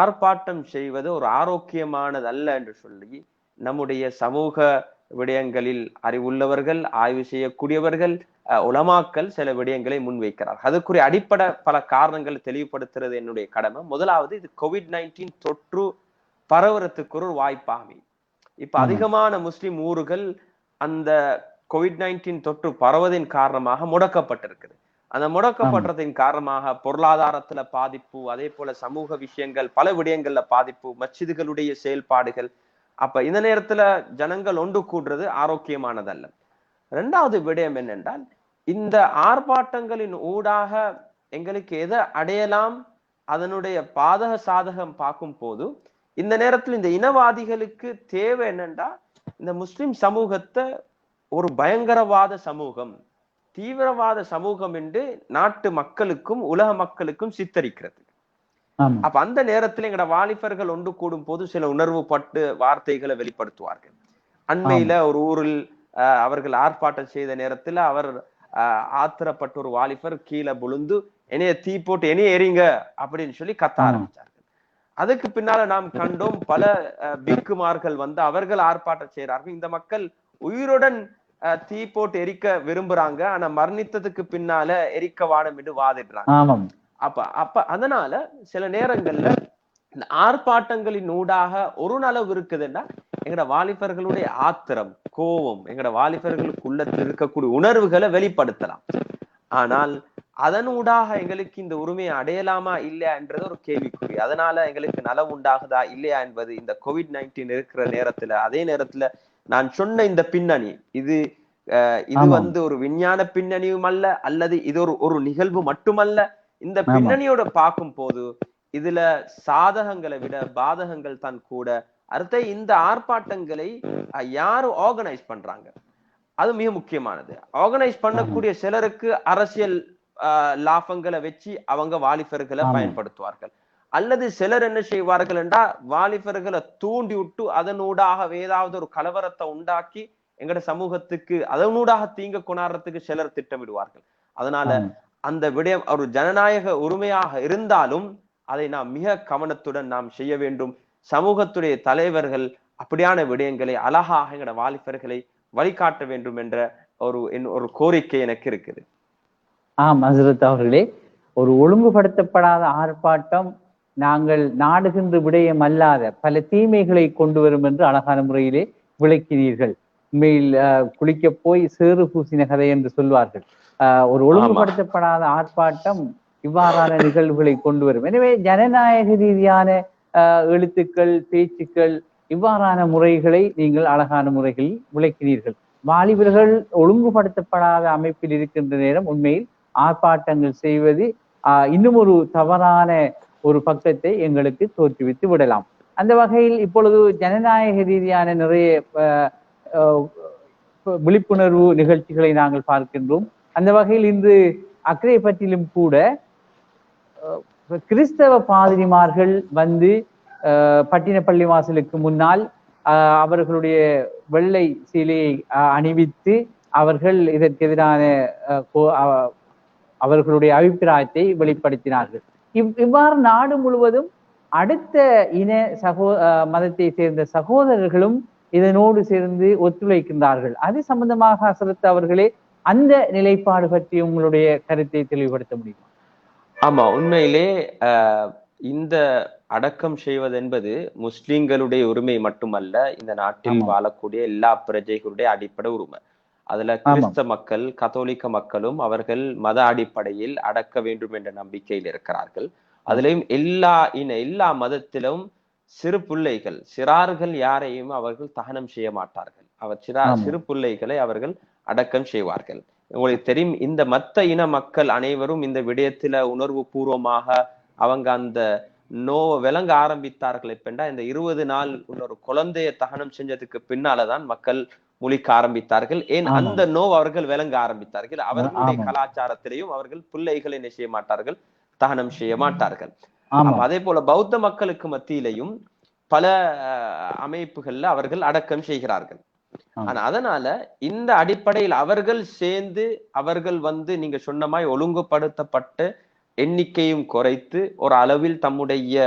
ஆர்ப்பாட்டம் செய்வது ஒரு ஆரோக்கியமானது அல்ல என்று சொல்லி நம்முடைய சமூக விடயங்களில் அறிவுள்ளவர்கள், ஆய்வு செய்யக்கூடியவர்கள், உலமாக்கள் சில விடயங்களை முன்வைக்கிறார்கள். அதுக்குரிய அடிப்படை பல காரணங்களை தெளிவுபடுத்துறது என்னுடைய கடமை. முதலாவது, இது COVID-19 தொற்று பரவுறதுக்கு ஒரு வாய்ப்பாகும். இப்ப அதிகமான முஸ்லிம் ஊர்கள் அந்த COVID-19 தொற்று பரவதின் காரணமாக முடக்கப்பட்டிருக்குது. அந்த முடக்கப்படுறதின் காரணமாக பொருளாதாரத்துல பாதிப்பு, அதே போல சமூக விஷயங்கள், பல விடயங்கள்ல பாதிப்பு, மஸ்ஜிதுகளுடைய செயல்பாடுகள். அப்ப இந்த நேரத்துல ஜனங்கள் ஒன்று கூடுறது ஆரோக்கியமானதல்ல. இரண்டாவது விடயம் என்னென்றால், இந்த ஆர்ப்பாட்டங்களின் ஊடாக எங்களுக்கு எதை அடையலாம், அதனுடைய பாதக சாதகம் பார்க்கும் போது இந்த நேரத்தில் இந்த இனவாதிகளுக்கு தேவை என்னன்னா, இந்த முஸ்லிம் சமூகத்தை ஒரு பயங்கரவாத சமூகம், தீவிரவாத சமூகம் என்று நாட்டு மக்களுக்கும் உலக மக்களுக்கும் சித்தரிக்கிறது. அப்ப அந்த நேரத்தில் எங்கட வாலிபர்கள் ஒன்று கூடும் போது சில உணர்வு பட்டு வார்த்தைகளை வெளிப்படுத்துவார்கள். அண்மையில ஒரு ஊரில் அவர்கள் ஆர்ப்பாட்டம் செய்த நேரத்துல அவர் ஆத்திரப்பட்ட ஒரு வாலிபர் கீழே விழுந்து என்னைய தீ போட்டு என்னைய எரிங்க அப்படின்னு சொல்லி கத்த ஆரம்பிச்சார்கள். அதுக்கு பின்னால நாம் கண்டோம் பல பிக்குமார்கள் வந்து அவர்கள் ஆர்ப்பாட்டம் செய்யறார்கள். இந்த மக்கள் உயிருடன் தீ போட்டு எரிக்க விரும்புறாங்க, ஆனா மரணித்ததுக்கு பின்னால எரிக்க வாடம் என்று வாதிடுறாங்க. அப்ப அதனால சில நேரங்கள்ல இந்த ஆர்ப்பாட்டங்களின் ஊடாக ஒரு நலவு இருக்குதுன்னா, எங்கட வாலிபர்களுடைய ஆத்திரம், கோபம், எங்கட வாலிபர்களுக்குள்ள இருக்கக்கூடிய உணர்வுகளை வெளிப்படுத்தலாம். ஆனால் அதனூடாக எங்களுக்கு இந்த உரிமையை அடையலாமா இல்லையா என்றது ஒரு கேள்விக்குறி. அதனால எங்களுக்கு நலவு உண்டாகுதா இல்லையா என்பது இந்த COVID-19 இருக்கிற நேரத்துல, அதே நேரத்துல நான் சொன்ன இந்த பின்னணி, இது வந்து ஒரு விஞ்ஞான பின்னணியும் அல்ல, அல்லது இது ஒரு நிகழ்வு மட்டுமல்ல. இந்த பின்னணியோட பார்க்கும் போது இதுல சாதகங்களை விட பாதகங்கள் தான் கூட. அடுத்த இந்த ஆர்ப்பாட்டங்களை யாரு ஆர்கனைஸ் பண்றாங்க, அது மிக முக்கியமானது. ஆர்கனைஸ் பண்ணக்கூடிய சிலருக்கு அரசியல் லாபங்களை வச்சு அவங்க வாலிபர்களை பயன்படுத்துவார்கள். அல்லது சிலர் என்ன செய்வார்கள் என்றா, வாலிபர்களை தூண்டி விட்டு அதனூடாக ஏதாவது ஒரு கலவரத்தை உண்டாக்கி எங்கட சமூகத்துக்கு அதனூடாக தீங்க கொண்டாடுறதுக்கு சிலர் திட்டமிடுவார்கள். அதனால அந்த விடயம் ஒரு ஜனநாயக உரிமையாக இருந்தாலும் அதை நாம் மிக கவனத்துடன் நாம் செய்ய வேண்டும். சமூகத்துடைய தலைவர்கள் அப்படியான விடயங்களை அழகாக எங்கட வாலிபர்களை வழிகாட்ட வேண்டும் என்ற ஒரு கோரிக்கை எனக்கு இருக்குது. ஹஸ்ரத் அவர்களே, ஒரு ஒழுங்குபடுத்தப்படாத ஆர்ப்பாட்டம் நாங்கள் நாடுகின்ற விடயம் அல்லாத பல தீமைகளை கொண்டு வரும் என்று அழகான முறையிலே விளக்கினீர்கள். உண்மையில் குளிக்க போய் சேறு பூசின கதை என்று சொல்வார்கள். ஒரு ஒழுங்குபடுத்தப்படாத ஆர்ப்பாட்டம் இவ்வாறான நிகழ்வுகளை கொண்டு வரும். எனவே ஜனநாயக ரீதியான எழுத்துக்கள், பேச்சுக்கள், இவ்வாறான முறைகளை நீங்கள் அழகான முறைகளில் விளக்கினீர்கள். வாலிபர்கள் ஒழுங்குபடுத்தப்படாத அமைப்பில் இருக்கின்ற நேரம் உண்மையில் ஆர்ப்பாட்டங்கள் செய்வது இன்னும் ஒரு தவறான ஒரு பக்கத்தை எங்களுக்கு தோற்றுவித்து விடலாம். அந்த வகையில் இப்பொழுது ஜனநாயக ரீதியான நிறைய விழிப்புணர்வு நிகழ்ச்சிகளை நாங்கள் பார்க்கின்றோம். அந்த வகையில் இன்று அக்கறை பற்றிலும் கூட கிறிஸ்தவ பாதிரிமார்கள் வந்து பட்டினப்பள்ளி வாசலுக்கு முன்னால் அவர்களுடைய வெள்ளை சீலையை அணிவித்து அவர்கள் இதற்கு எதிரான அவர்களுடைய அபிப்பிராயத்தை வெளிப்படுத்தினார்கள். இவ்வாறு நாடு முழுவதும் அடுத்த இன மதத்தை சேர்ந்த சகோதரர்களும் இதனோடு சேர்ந்து ஒத்துழைக்கின்றார்கள். அது சம்பந்தமாக ஹசரத் அவர்களே, அந்த நிலைப்பாடு பற்றி உங்களுடைய கருத்தை தெளிவுபடுத்த முடியுமா? ஆமா, உண்மையிலே இந்த அடக்கம் செய்வது என்பது முஸ்லிம்களுடைய உரிமை மட்டுமல்ல, இந்த நாட்டில் வாழக்கூடிய எல்லா பிரஜைகளுடைய அடிப்படை உரிமை. அதுல கிறிஸ்த மக்கள், கத்தோலிக்க மக்களும் அவர்கள் மத அடிப்படையில் அடக்க வேண்டும் என்ற நம்பிக்கையில் இருக்கிறார்கள். அதுலயும் எல்லா மதத்திலும் சிறு பிள்ளைகள், சிறார்கள் யாரையும் அவர்கள் தகனம் செய்ய மாட்டார்கள். சிறு பிள்ளைகளை அவர்கள் அடக்கம் செய்வார்கள். உங்களுக்கு தெரியும், இந்த மத்த இன மக்கள் அனைவரும் இந்த விடயத்தில உணர்வு பூர்வமாக அவங்க அந்த நோவை விளங்க ஆரம்பித்தார்கள். எப்பண்டா இந்த 20 நாள் ஒரு குழந்தைய தகனம் செஞ்சதுக்கு பின்னாலதான் மக்கள் முழிக்க ஆரம்பித்தார்கள். ஏன் அந்த நோவை அவர்கள் விளங்க ஆரம்பித்தார்கள். அவர்களுடைய கலாச்சாரத்திலையும் அவர்கள் பிள்ளைகளை என்ன செய்ய மாட்டார்கள், தகனம் செய்ய மாட்டார்கள். அதே போல பௌத்த மக்களுக்கு மத்தியிலையும் பல அமைப்புகள்ல அவர்கள் அடக்கம் செய்கிறார்கள். ஆனா அதனால இந்த அடிப்படையில் அவர்கள் சேர்ந்து அவர்கள் நீங்க சொன்ன மாதிரி ஒழுங்குபடுத்தப்பட்டு எண்ணிக்கையும் குறைத்து ஒரு அளவில் தம்முடைய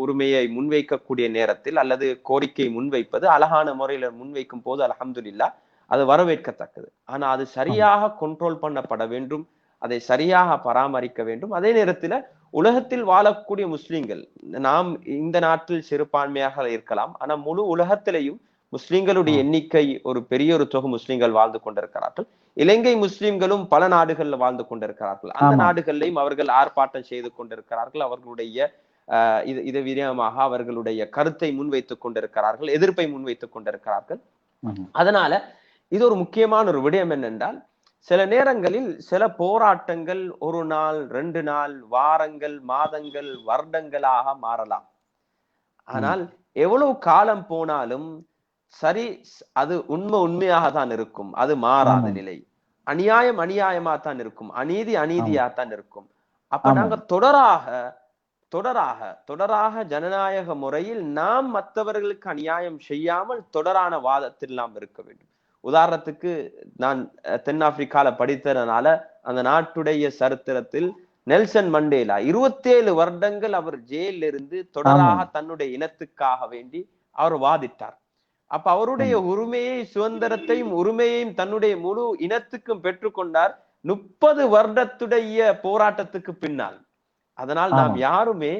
உரிமையை முன்வைக்கக்கூடிய நேரத்தில் அல்லது கோரிக்கையை முன்வைப்பது அழகான முறையில முன்வைக்கும் போது அல்ஹம்துலில்லாஹ் அது வரவேற்கத்தக்கது. ஆனா அது சரியாக கண்ட்ரோல் பண்ணப்பட வேண்டும், அதை சரியாக பராமரிக்க வேண்டும். அதே நேரத்துல உலகத்தில் வாழக்கூடிய முஸ்லிம்கள், நாம் இந்த நாட்டில் சிறுபான்மையாக இருக்கலாம், ஆனா முழு உலகத்திலையும் முஸ்லிம்களுடைய எண்ணிக்கை ஒரு பெரிய ஒரு தொகை முஸ்லிம்கள் வாழ்ந்து கொண்டிருக்கிறார்கள். இலங்கை முஸ்லிம்களும் பல நாடுகள்ல வாழ்ந்து கொண்டிருக்கிறார்கள். அந்த நாடுகளிலையும் அவர்கள் ஆர்ப்பாட்டம் செய்து கொண்டிருக்கிறார்கள். அவர்களுடைய இது விதமாக அவர்களுடைய கருத்தை முன்வைத்துக் கொண்டிருக்கிறார்கள், எதிர்ப்பை முன்வைத்துக் கொண்டிருக்கிறார்கள். அதனால இது ஒரு முக்கியமான ஒரு விடயம் என்னென்றால், சில நேரங்களில் சில போராட்டங்கள் 1 நாள் 2 நாள் வாரங்கள் மாதங்கள் வருடங்களாக மாறலாம். ஆனால் எவ்வளவு காலம் போனாலும் சரி, அது உண்மையாக தான் இருக்கும், அது மாறாத நிலை. அநியாயம் அநியாயமா தான் இருக்கும், அநீதி அநீதியாத்தான் இருக்கும். அப்ப நாங்க தொடராக ஜனநாயக முறையில் நாம் மற்றவர்களுக்கு அநியாயம் செய்யாமல் தொடரான வாதத்தில் நாம் இருக்க வேண்டும். உதாரணத்துக்கு நான் தென்னாப்பிரிக்கால படித்ததுனால அந்த நாட்டுடைய சரித்திரத்தில் நெல்சன் மண்டேலா 27 வருடங்கள் அவர் ஜெயிலில் இருந்து தொடராக தன்னுடைய இனத்துக்காக வேண்டி அவர் வாதிட்டார். அப்ப அவருடைய உரிமையை, சுதந்திரத்தையும் உரிமையையும் தன்னுடைய முழு இனத்துக்கும் பெற்றுக்கொண்டார் 30 வருடத்துடைய போராட்டத்துக்கு பின்னால். அதனால் நாம் யாருமே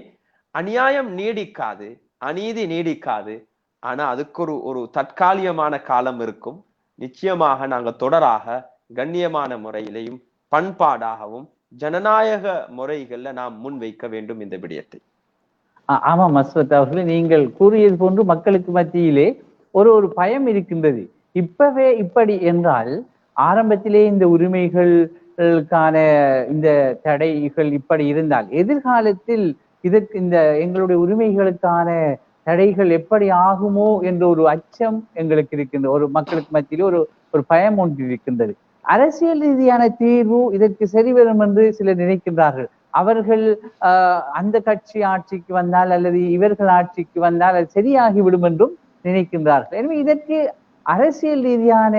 அநியாயம் நீடிக்காது, அநீதி நீடிக்காது. ஆனா அதுக்கு ஒரு தற்காலிகமான காலம் இருக்கும். நிச்சயமாக நாங்க தொடராக கண்ணியமான முறையிலையும் பண்பாடாகவும் ஜனநாயக முறைகள்ல நாம் முன்வைக்க வேண்டும் இந்த விடயத்தை. ஆமா மஸ்வத் அவர்களே, நீங்கள் கூறியது போன்று மக்களுக்கு மத்தியிலே ஒரு பயம் இருக்கின்றது. இப்பவே இப்படி என்றால் ஆரம்பத்திலே இந்த உரிமைகளுக்கான இந்த தடைகள் இப்படி இருந்தால் எதிர்காலத்தில் இதற்கு இந்த எங்களுடைய உரிமைகளுக்கான தடைகள் எப்படி ஆகுமோ என்ற ஒரு அச்சம் எங்களுக்கு இருக்கின்ற ஒரு மக்களுக்கு மத்தியிலே ஒரு பயம் ஒன்று இருக்கின்றது. அரசியல் ரீதியான தீர்வு இதற்கு சரி வரும் என்று சிலர் நினைக்கின்றார்கள். அவர்கள் அந்த கட்சி ஆட்சிக்கு வந்தால் அல்லது இவர்கள் ஆட்சிக்கு வந்தால் அது சரியாகிவிடும் என்றும் நினைக்கின்றார்கள். எனவே இதற்கு அரசியல் ரீதியான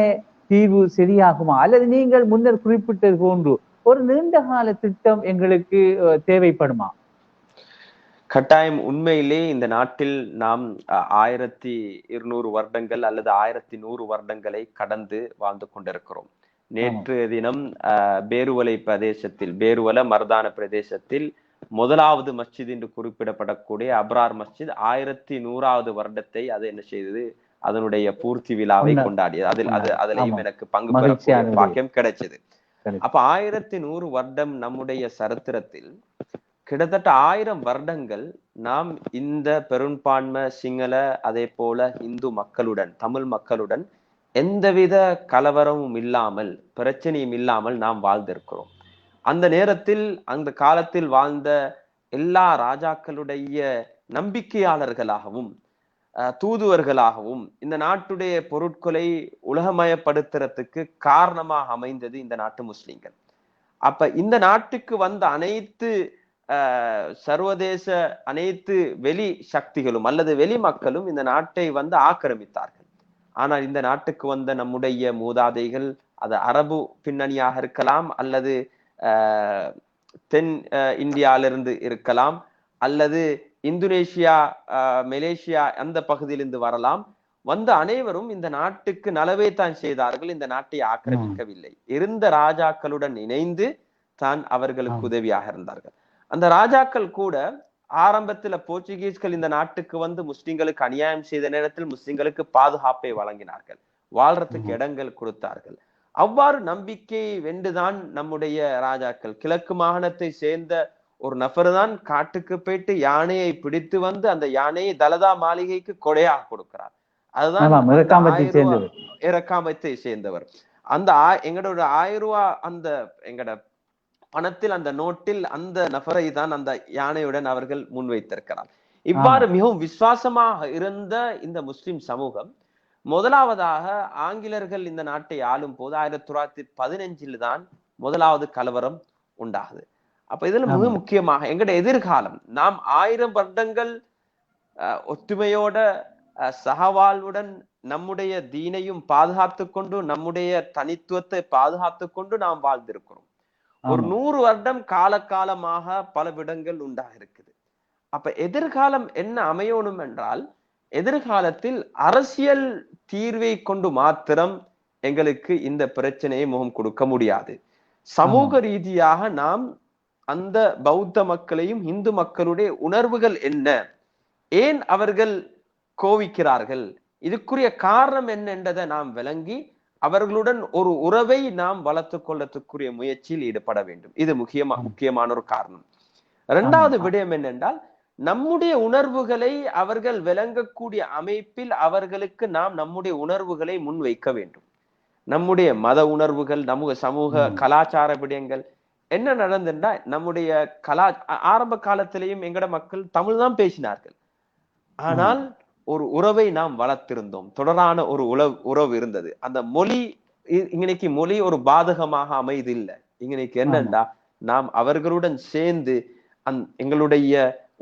தீர்வு சரியாகுமா, அல்லது நீங்கள் முன்னர் குறிப்பிட்டது போன்று ஒரு நீண்ட கால திட்டம் எங்களுக்கு தேவைப்படுமா? கட்டாயம். உண்மையிலே இந்த நாட்டில் நாம் 1200 வருடங்கள் அல்லது 1100 வருடங்களை கடந்து வாழ்ந்து கொண்டிருக்கிறோம். நேற்று தினம் பேருவலை பிரதேசத்தில், பேருவல மர்தான பிரதேசத்தில் முதலாவது மஸ்ஜித் என்று குறிப்பிடப்படக்கூடிய அப்ரார் மஸ்ஜித் 1100வது வருடத்தை அது என்ன செய்தது, அதனுடைய பூர்த்தி விழாவை கொண்டாடியது. அதுலயும் எனக்கு பங்கு பெறக்கூடிய பாக்கியம் கிடைச்சது. அப்ப 1100 வருடம் நம்முடைய சரித்திரத்தில் கிட்டத்தட்ட 1000 வருடங்கள் நாம் இந்த பெரும்பான்மை சிங்கள அதே போல இந்து மக்களுடன், தமிழ் மக்களுடன் எந்தவித கலவரமும் இல்லாமல், பிரச்சனையும் இல்லாமல் நாம் வாழ்ந்திருக்கிறோம். அந்த நேரத்தில் அந்த காலத்தில் வாழ்ந்த எல்லா ராஜாக்களுடைய நம்பிக்கையாளர்களாகவும் தூதுவர்களாகவும் இந்த நாட்டுடைய பொருட்களை உலகமயப்படுத்துறதுக்கு காரணமாக அமைந்தது இந்த நாட்டு முஸ்லிம்கள். அப்ப இந்த நாட்டுக்கு வந்த அனைத்து சர்வதேச அனைத்து வெளி சக்திகளும் அல்லது வெளி மக்களும் இந்த நாட்டை ஆக்கிரமித்தார்கள். ஆனால் இந்த நாட்டுக்கு வந்த நம்முடைய மூதாதைகள், அது அரபு பின்னணியாக இருக்கலாம், அல்லது தென் இந்தியாவிலிருந்து இருக்கலாம், அல்லது இந்தோனேஷியா மலேசியா அந்த பகுதியிலிருந்து வரலாம். வந்த அனைவரும் இந்த நாட்டுக்கு நலவே தான் செய்தார்கள், இந்த நாட்டை ஆக்கிரமிக்கவில்லை. இருந்த ராஜாக்களுடன் இணைந்து தான் அவர்களுக்கு உதவியாக இருந்தார்கள். அந்த ராஜாக்கள் கூட ஆரம்பத்துல போர்ச்சுகீஸ்கள் இந்த நாட்டுக்கு முஸ்லிம்களுக்கு அநியாயம் செய்த நேரத்தில் முஸ்லிம்களுக்கு பாதுகாப்பை வழங்கினார்கள். வாழ்றதுக்கு இடங்கள் கொடுத்தார்கள். அவ்வாறு நம்பிக்கையை வென்றுதான் நம்முடைய ராஜாக்கள், கிழக்கு மாகாணத்தை சேர்ந்த ஒரு நபர் தான் காட்டுக்கு போயிட்டு யானையை பிடித்து வந்து அந்த யானையை தலதா மாளிகைக்கு கொடையாக கொடுக்கிறார். அதுதான் இறக்காமத்தை சேர்ந்தவர். அந்த எங்களோட 1000 ரூபாய் அந்த எங்கட பணத்தில், அந்த நோட்டில் அந்த நபரை தான் அந்த யானையுடன் அவர்கள் முன்வைத்திருக்கிறார். இவ்வாறு மிகவும் விசுவாசமாக இருந்த இந்த முஸ்லிம் சமூகம் முதலாவதாக ஆங்கிலர்கள் இந்த நாட்டை ஆளும் போது 1915 தான் முதலாவது கலவரம் உண்டாகுது. அப்ப இதுல மிக முக்கியமாக எங்கட எதிர்காலம், நாம் 1000 வருடங்கள் ஒற்றுமையோட சகவாழ்வுடன் நம்முடைய தீனையும் பாதுகாத்து கொண்டு நம்முடைய தனித்துவத்தை பாதுகாத்து கொண்டு நாம் வாழ்ந்திருக்கிறோம். ஒரு 100 வருடம் காலகாலமாக பல விடங்கள் உண்டாக இருக்குது. அப்ப எதிர்காலம் என்ன அமையணும் என்றால், எதிர்காலத்தில் அரசியல் தீர்வை கொண்டு மாத்திரம் எங்களுக்கு இந்த பிரச்சனையை முகம் கொடுக்க முடியாது. சமூக ரீதியாக நாம் அந்த பௌத்த மக்களையும் இந்து மக்களுடைய உணர்வுகள் என்ன, ஏன் அவர்கள் கோவிக்கிறார்கள், இதுக்குரிய காரணம் என்ன என்றதை நாம் விளங்கி அவர்களுடன் ஒரு உறவை நாம் வளர்த்து கொள்ளத்துக்குரிய முயற்சியில் ஈடுபட வேண்டும். இது முக்கியமான ஒரு காரணம். இரண்டாவது விடயம் என்னென்றால், நம்முடைய உணர்வுகளை அவர்கள் விளங்கக்கூடிய அமைப்பில் அவர்களுக்கு நாம் நம்முடைய உணர்வுகளை முன்வைக்க வேண்டும். நம்முடைய மத உணர்வுகள், நமது சமூக கலாச்சார விடயங்கள் என்ன நடந்துட்டா, நம்முடைய ஆரம்ப காலத்திலேயும் எங்கட மக்கள் தமிழ் தான் பேசினார்கள். ஆனால் ஒரு உறவை நாம் வளர்த்திருந்தோம், தொடரான ஒரு உறவு இருந்தது. அந்த மொழி இன்னைக்கு மொழி ஒரு பாதகமாக அமைது இல்லை. இன்னைக்கு என்னண்டா, நாம் அவர்களுடன் சேர்ந்து எங்களுடைய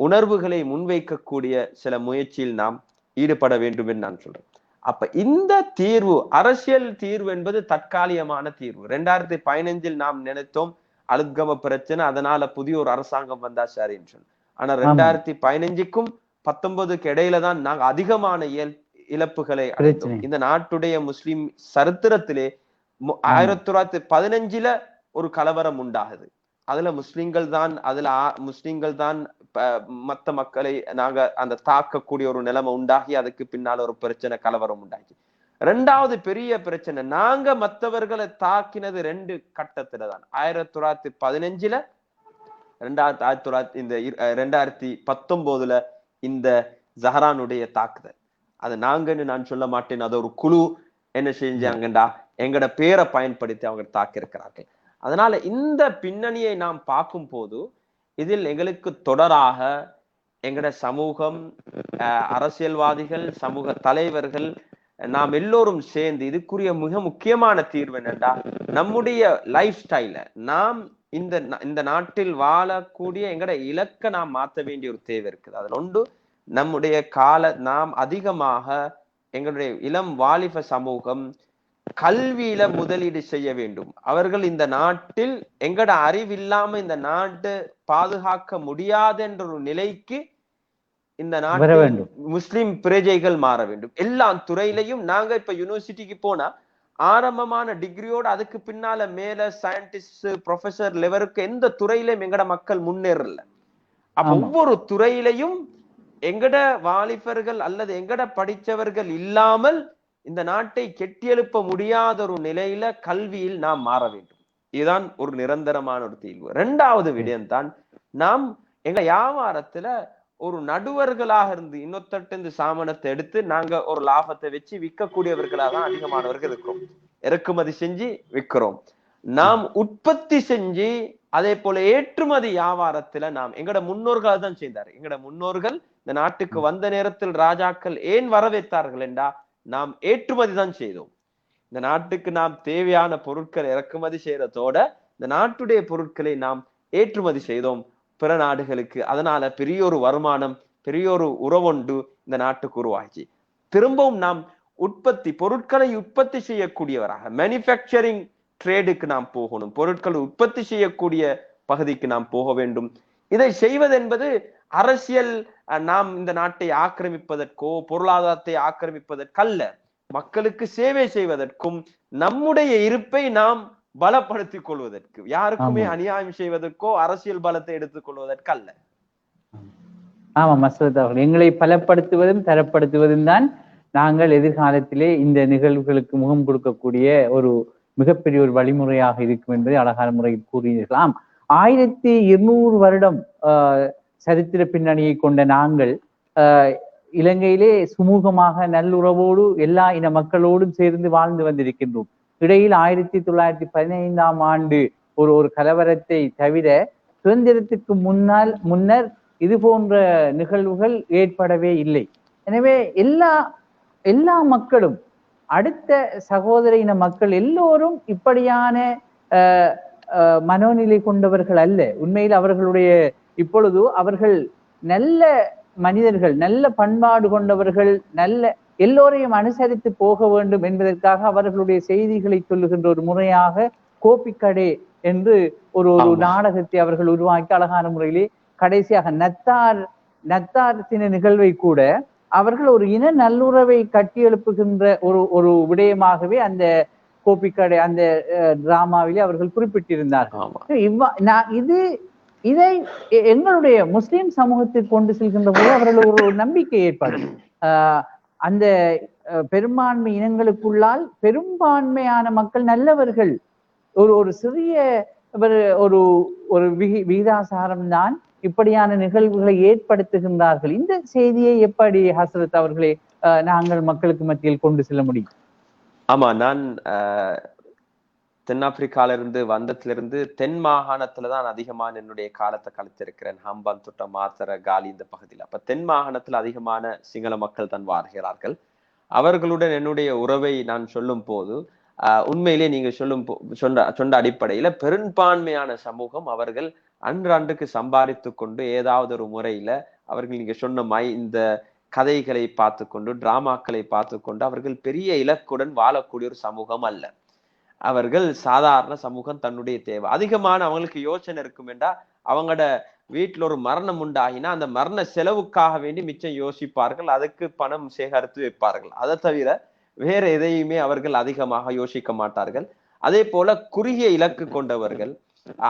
உணர்வுகளை முன்வைக்கக்கூடிய சில முயற்சியில் நாம் ஈடுபட வேண்டும் என்று நான் சொல்றேன். அப்ப இந்த தீர்வு, அரசியல் தீர்வு என்பது தற்காலிகமான தீர்வு. 2015 நாம் நினைத்தோம் அலுத்கம பிரச்சனை, அதனால புதிய ஒரு அரசாங்கம் வந்தா சரின்னு சொன்னோம். ஆனா 2015க்கும் 19க்கு இடையில தான் நாங்க அதிகமான இழப்புகளை அடைந்தோம். இந்த நாட்டுடைய முஸ்லிம் சரித்திரத்திலே 1915 ஒரு கலவரம் உண்டாகுது. அதுல முஸ்லிம்கள் தான் மத்த மக்களை நாங்க அந்த தாக்கக்கூடிய ஒரு நிலைமை உண்டாகி, அதுக்கு பின்னால ஒரு பிரச்சனை கலவரம் உண்டாகி. 2வது பெரிய பிரச்சனை, நாங்க மற்றவர்களை தாக்கினது 2 கட்டத்துல தான். 1915 இந்த 2019 இந்த ஜஹரானுடைய தாக்குதல். அது நாங்கன்னு நான் சொல்ல மாட்டேன், அது ஒரு குழு என்ன செஞ்சாங்கண்டா எங்கட பேரை பயன்படுத்தி அவங்க தாக்கி இருக்கிறார்கள். அதனால இந்த பின்னணியை நாம் பார்க்கும் போது இதில் எங்களுக்கு தொடராக எங்கட சமூகம், அரசியல்வாதிகள், சமூக தலைவர்கள், நாம் எல்லோரும் சேர்ந்து இதுக்குரிய மிக முக்கியமான தீர்வு என்னண்டா, நம்முடைய லைஃப் ஸ்டைல நாம் இந்த நாட்டில் வாழக்கூடிய எங்கட இலக்க நாம் மாற்ற வேண்டிய ஒரு தேவை இருக்குது. அதுல ஒன்று, நம்முடைய நாம் அதிகமாக எங்களுடைய இளம் வாலிப சமூகம் கல்வியில முதலீடு செய்ய வேண்டும். அவர்கள் இந்த நாட்டில் எங்கட அறிவில்லாம இந்த நாட்டு பாதுகாக்க முடியாது என்ற ஒரு நிலைக்கு இந்த நாட்டில் முஸ்லிம் பிரஜைகள் மாற வேண்டும். எல்லா துறையிலையும் நாங்க இப்ப யூனிவர்சிட்டிக்கு போனா ஆரம்பமான டிகிரியோட அதுக்கு பின்னால மேல சயின்டிஸ்ட், ப்ரொஃபசர் லெவலுக்கு எந்த துறையிலையும் எங்கட மக்கள் முன்னேறல. அப்ப ஒவ்வொரு துறையிலையும் எங்கட வாலிபர்கள் அல்லது எங்கட படித்தவர்கள் இல்லாமல் இந்த நாட்டை கெட்டியெழுப்ப முடியாத ஒரு நிலையில கல்வியில் நாம் மாற வேண்டும். இதுதான் ஒரு நிரந்தரமான ஒரு தீர்வு. 2வது விடயம் தான், நாம் எங்க வியாபாரத்துல ஒரு நடுவர்களாக இருந்து இன்னொத்தட்டு சாமானத்தை எடுத்து நாங்க ஒரு லாபத்தை வச்சு விற்கக்கூடியவர்களாக தான் அதிகமானவர்கள் இருக்கிறோம். இறக்குமதி செஞ்சு விற்கிறோம். நாம் உற்பத்தி செஞ்சு அதே போல ஏற்றுமதி வியாபாரத்துல நாம் எங்கட முன்னோர்கள் தான் செய்தார். எங்கட முன்னோர்கள் இந்த நாட்டுக்கு வந்த நேரத்தில் ராஜாக்கள் ஏன் வரவேற்றார்கள் என்றா, நாம் ஏற்றுமதி தான் செய்தோம். இந்த நாட்டுக்கு நாம் தேவையான பொருட்களை இறக்குமதி செய்யறதோட இந்த நாட்டுடைய பொருட்களை நாம் ஏற்றுமதி செய்தோம் பிற நாடுகளுக்கு. அதனால பெரிய ஒரு வருமானம், பெரிய ஒரு உறவொண்டு இந்த நாட்டுக்கு உருவாச்சு. திரும்பவும் நாம் பொருட்களை உற்பத்தி செய்யக்கூடியவராக மேனுஃபேக்சரிங் ட்ரேடுக்கு நாம் போகணும். பொருட்களை உற்பத்தி செய்யக்கூடிய பகுதிக்கு நாம் போக வேண்டும். இதை செய்வது என்பது அரசியல், நாம் இந்த நாட்டை ஆக்கிரமிப்பதற்கோ பொருளாதாரத்தை ஆக்கிரமிப்பதற்கல்ல, மக்களுக்கு சேவை செய்வதற்கும் நம்முடைய இருப்பை நாம் பலப்படுத்திக் கொள்வதற்கு, யாருக்குமே அநியாயம் செய்வதற்கோ அரசியல் பலத்தை எடுத்துக் கொள்வதற்கு அல்ல. ஆமா மசூத் அவர்கள், எங்களை பலப்படுத்துவதும் தரப்படுத்துவதும் தான் நாங்கள் எதிர்காலத்திலே இந்த நிகழ்வுகளுக்கு முகம் கொடுக்கக்கூடிய ஒரு மிகப்பெரிய ஒரு வழிமுறையாக இருக்கும் என்பதை அழகான முறையில் கூறியிருக்கலாம். 1200 வருடம் சரித்திர பின்னணியை கொண்ட நாங்கள் இலங்கையிலே சுமூகமாக நல்லுறவோடு எல்லா இன மக்களோடும் சேர்ந்து வாழ்ந்து வந்திருக்கின்றோம். இடையில் 1915ஆம் ஆண்டு ஒரு கலவரத்தை தவிர சுதந்திரத்துக்கு முன்னர் இது போன்ற நிகழ்வுகள் ஏற்படவே இல்லை. எனவே எல்லா மக்களும், அடுத்த சகோதர இன மக்கள் எல்லோரும் இப்படியான மனோநிலை கொண்டவர்கள் அல்ல. உண்மையில் அவர்களுடைய இப்பொழுது அவர்கள் நல்ல மனிதர்கள், நல்ல பண்பாடு கொண்டவர்கள், நல்ல எல்லோரையும் அனுசரித்து போக வேண்டும் என்பதற்காக அவர்களுடைய செய்திகளை சொல்லுகின்ற ஒரு முறையாக கோப்பிக்கடை என்று ஒரு நாடகத்தை அவர்கள் உருவாக்கி அழகான முறையிலே கடைசியாக நத்தார் சின்ன நிகழ்வை கூட அவர்கள் ஒரு இன நல்லுறவை கட்டி எழுப்புகின்ற ஒரு விடயமாகவே அந்த கோப்பிக்கடை அந்த டிராமாவிலே அவர்கள் குறிப்பிட்டிருந்தார்கள். இதை எங்களுடைய முஸ்லிம் சமூகத்திற்கு கொண்டு செல்கின்ற போது அவர்கள் ஒரு நம்பிக்கை ஏற்படும். அந்த பெரும்பான்மை இனங்களுக்குள்ளால் பெரும்பான்மையான மக்கள் நல்லவர்கள், ஒரு சிறிய ஒரு விகிதாசாரம் தான் இப்படியான நிகழ்வுகளை ஏற்படுத்துகின்றார்கள். இந்த செய்தியை எப்படி ஹசரத் அவர்களே நாங்கள் மக்களுக்கு மத்தியில் கொண்டு செல்ல முடியும்? ஆமா, நான் தென்னாப்பிரிக்கால இருந்து வந்ததிலிருந்து தென் மாகாணத்துலதான் அதிகமான என்னுடைய காலத்தை கழித்திருக்கிறேன். ஹம்பான், துட்ட, மாத்தர, காலி இந்த பகுதியில். அப்ப தென் மாகாணத்துல அதிகமான சிங்கள மக்கள் தான் வாழ்கிறார்கள். அவர்களுடன் என்னுடைய உறவை நான் சொல்லும் போது உண்மையிலே நீங்க சொன்ன அடிப்படையில பெரும்பான்மையான சமூகம் அவர்கள் அன்றாண்டுக்கு சம்பாதித்து கொண்டு ஏதாவது ஒரு முறையில அவர்கள் நீங்க சொன்ன இந்த கதைகளை பார்த்து கொண்டு டிராமாக்களை பார்த்து கொண்டு அவர்கள் பெரிய இலக்குடன் வாழக்கூடிய ஒரு சமூகம் அல்ல. அவர்கள் சாதாரண சமூகம். தன்னுடைய தேவை அதிகமான அவங்களுக்கு யோசனை இருக்கும் என்றா அவங்களோட வீட்டுல ஒரு மரணம் உண்டாகினா அந்த மரண செலவுக்காக வேண்டி மிச்சம் யோசிப்பார்கள், அதுக்கு பணம் சேகரித்து வைப்பார்கள். அதை தவிர வேற எதையுமே அவர்கள் அதிகமாக யோசிக்க மாட்டார்கள். அதே போல குறுகிய இலக்கு கொண்டவர்கள்,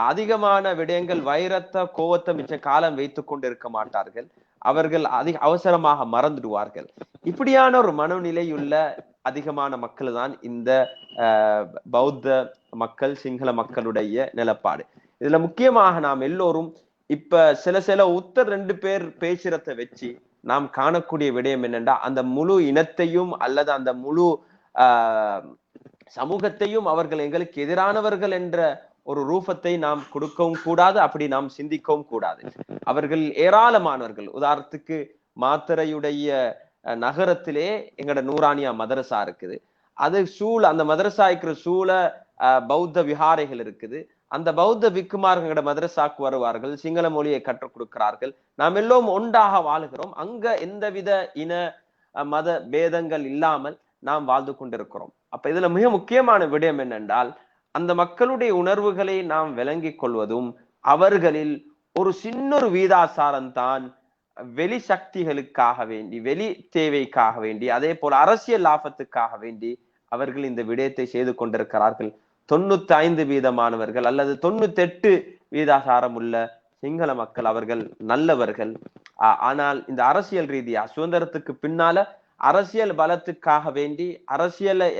அதிகமான விடயங்கள் வைரத்தை கோவத்தை மிச்ச காலம் வைத்து கொண்டு இருக்க மாட்டார்கள். அவர்கள் அவசரமாக மறந்துடுவார்கள். இப்படியான ஒரு மனநிலையுள்ள அதிகமான மக்கள் தான் இந்த பௌத்த மக்கள், சிங்கள மக்களுடைய நிலப்பாடு. இதுல முக்கியமாக நாம் எல்லோரும் இப்ப சில உத்தர் 2 பேர் பேசுறத வச்சு நாம் காணக்கூடிய விடயம் என்னென்றா, அந்த முழு இனத்தையும் அல்லது அந்த முழு சமூகத்தையும் அவர்கள் எங்களுக்கு எதிரானவர்கள் என்ற ஒரு ரூபத்தை நாம் கொடுக்கவும் கூடாது, அப்படி நாம் சிந்திக்கவும் கூடாது. அவர்கள் ஏராளமானவர்கள். உதாரணத்துக்கு மாத்தரையுடைய நகரத்திலே எங்கட நூரானியா மதரசா இருக்குது. அது அந்த மதரசா இருக்கிற சூழ பௌத்த விஹாரைகள் இருக்குது. அந்த பௌத்த பிக்குமார்கள் மதரசாக்கு வருவார்கள், சிங்கள மொழியை கற்றுக் கொடுக்கிறார்கள். நாம் எல்லோரும் ஒன்றாக வாழுகிறோம். அங்க எந்தவித இன மத பேதங்கள் இல்லாமல் நாம் வாழ்ந்து கொண்டிருக்கிறோம். அப்ப இதுல மிக முக்கியமான விடயம் என்னென்றால், அந்த மக்களுடைய உணர்வுகளை நாம் விளங்கிக் கொள்வதும், அவர்களில் ஒரு சின்ன வீதாசாரம் தான் வெளி சக்திகளுக்காக வேண்டி, வெளி தேவைக்காக வேண்டி, அதே போல அரசியல் லாபத்துக்காக வேண்டி அவர்கள் இந்த விடயத்தை செய்து கொண்டிருக்கிறார்கள். 95% அல்லது 98 வீதாசாரம் உள்ள சிங்கள மக்கள் அவர்கள் நல்லவர்கள். ஆனால் இந்த அரசியல் ரீதியா சுதந்திரத்துக்கு பின்னால அரசியல் பலத்துக்காக வேண்டி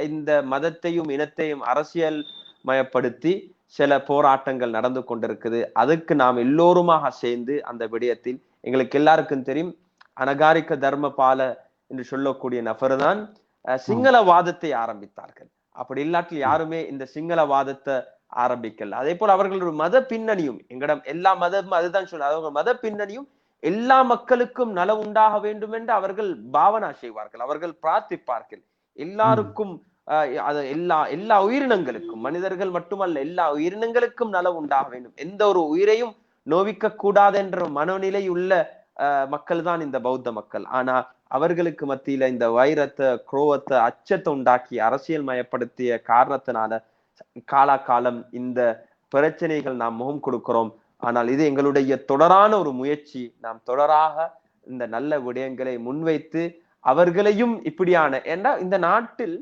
இந்த மதத்தையும் இனத்தையும் அரசியல் மயப்படுத்தி சில போராட்டங்கள் நடந்து கொண்டிருக்குது. அதுக்கு நாம் எல்லோருமாக சேர்ந்து அந்த விடயத்தில் எங்களுக்கு எல்லாருக்கும் தெரியும், அனகாரிக தர்மபால என்று சொல்லக்கூடிய நபர் தான் சிங்களவாதத்தை ஆரம்பித்தார்கள். அப்படி இல்லாட்டில் யாருமே இந்த சிங்களவாதத்தை ஆரம்பிக்கல. அதே போல அவர்களோட மத பின்னணியும் எங்களிடம் எல்லா மதமும் அதுதான் சொல்ல, அவங்க மத பின்னணியும் எல்லா மக்களுக்கும் நலம் உண்டாக வேண்டும் என்று அவர்கள் பாவனா செய்வார்கள், அவர்கள் பிரார்த்திப்பார்கள். எல்லாருக்கும் எல்லா உயிரினங்களுக்கும், மனிதர்கள் மட்டுமல்ல எல்லா உயிரினங்களுக்கும் நலம் உண்டாக வேண்டும், எந்த ஒரு உயிரையும் நோவிக்க கூடாது என்ற மனநிலை உள்ள மக்கள் தான் இந்த பௌத்த மக்கள். ஆனா அவர்களுக்கு மத்தியில இந்த வைரத்தை, குரோவத்தை, அச்சத்தை உண்டாக்கி அரசியல் மயப்படுத்திய காரணத்தினால காலாகாலம் இந்த பிரச்சனைகள் நாம் முகம் கொடுக்கிறோம். ஆனால் இது எங்களுடைய தொடரான ஒரு முயற்சி. நாம் தொடராக இந்த நல்ல விடயங்களை முன்வைத்து அவர்களையும் இப்படியான, ஏன்னா இந்த நாட்டில்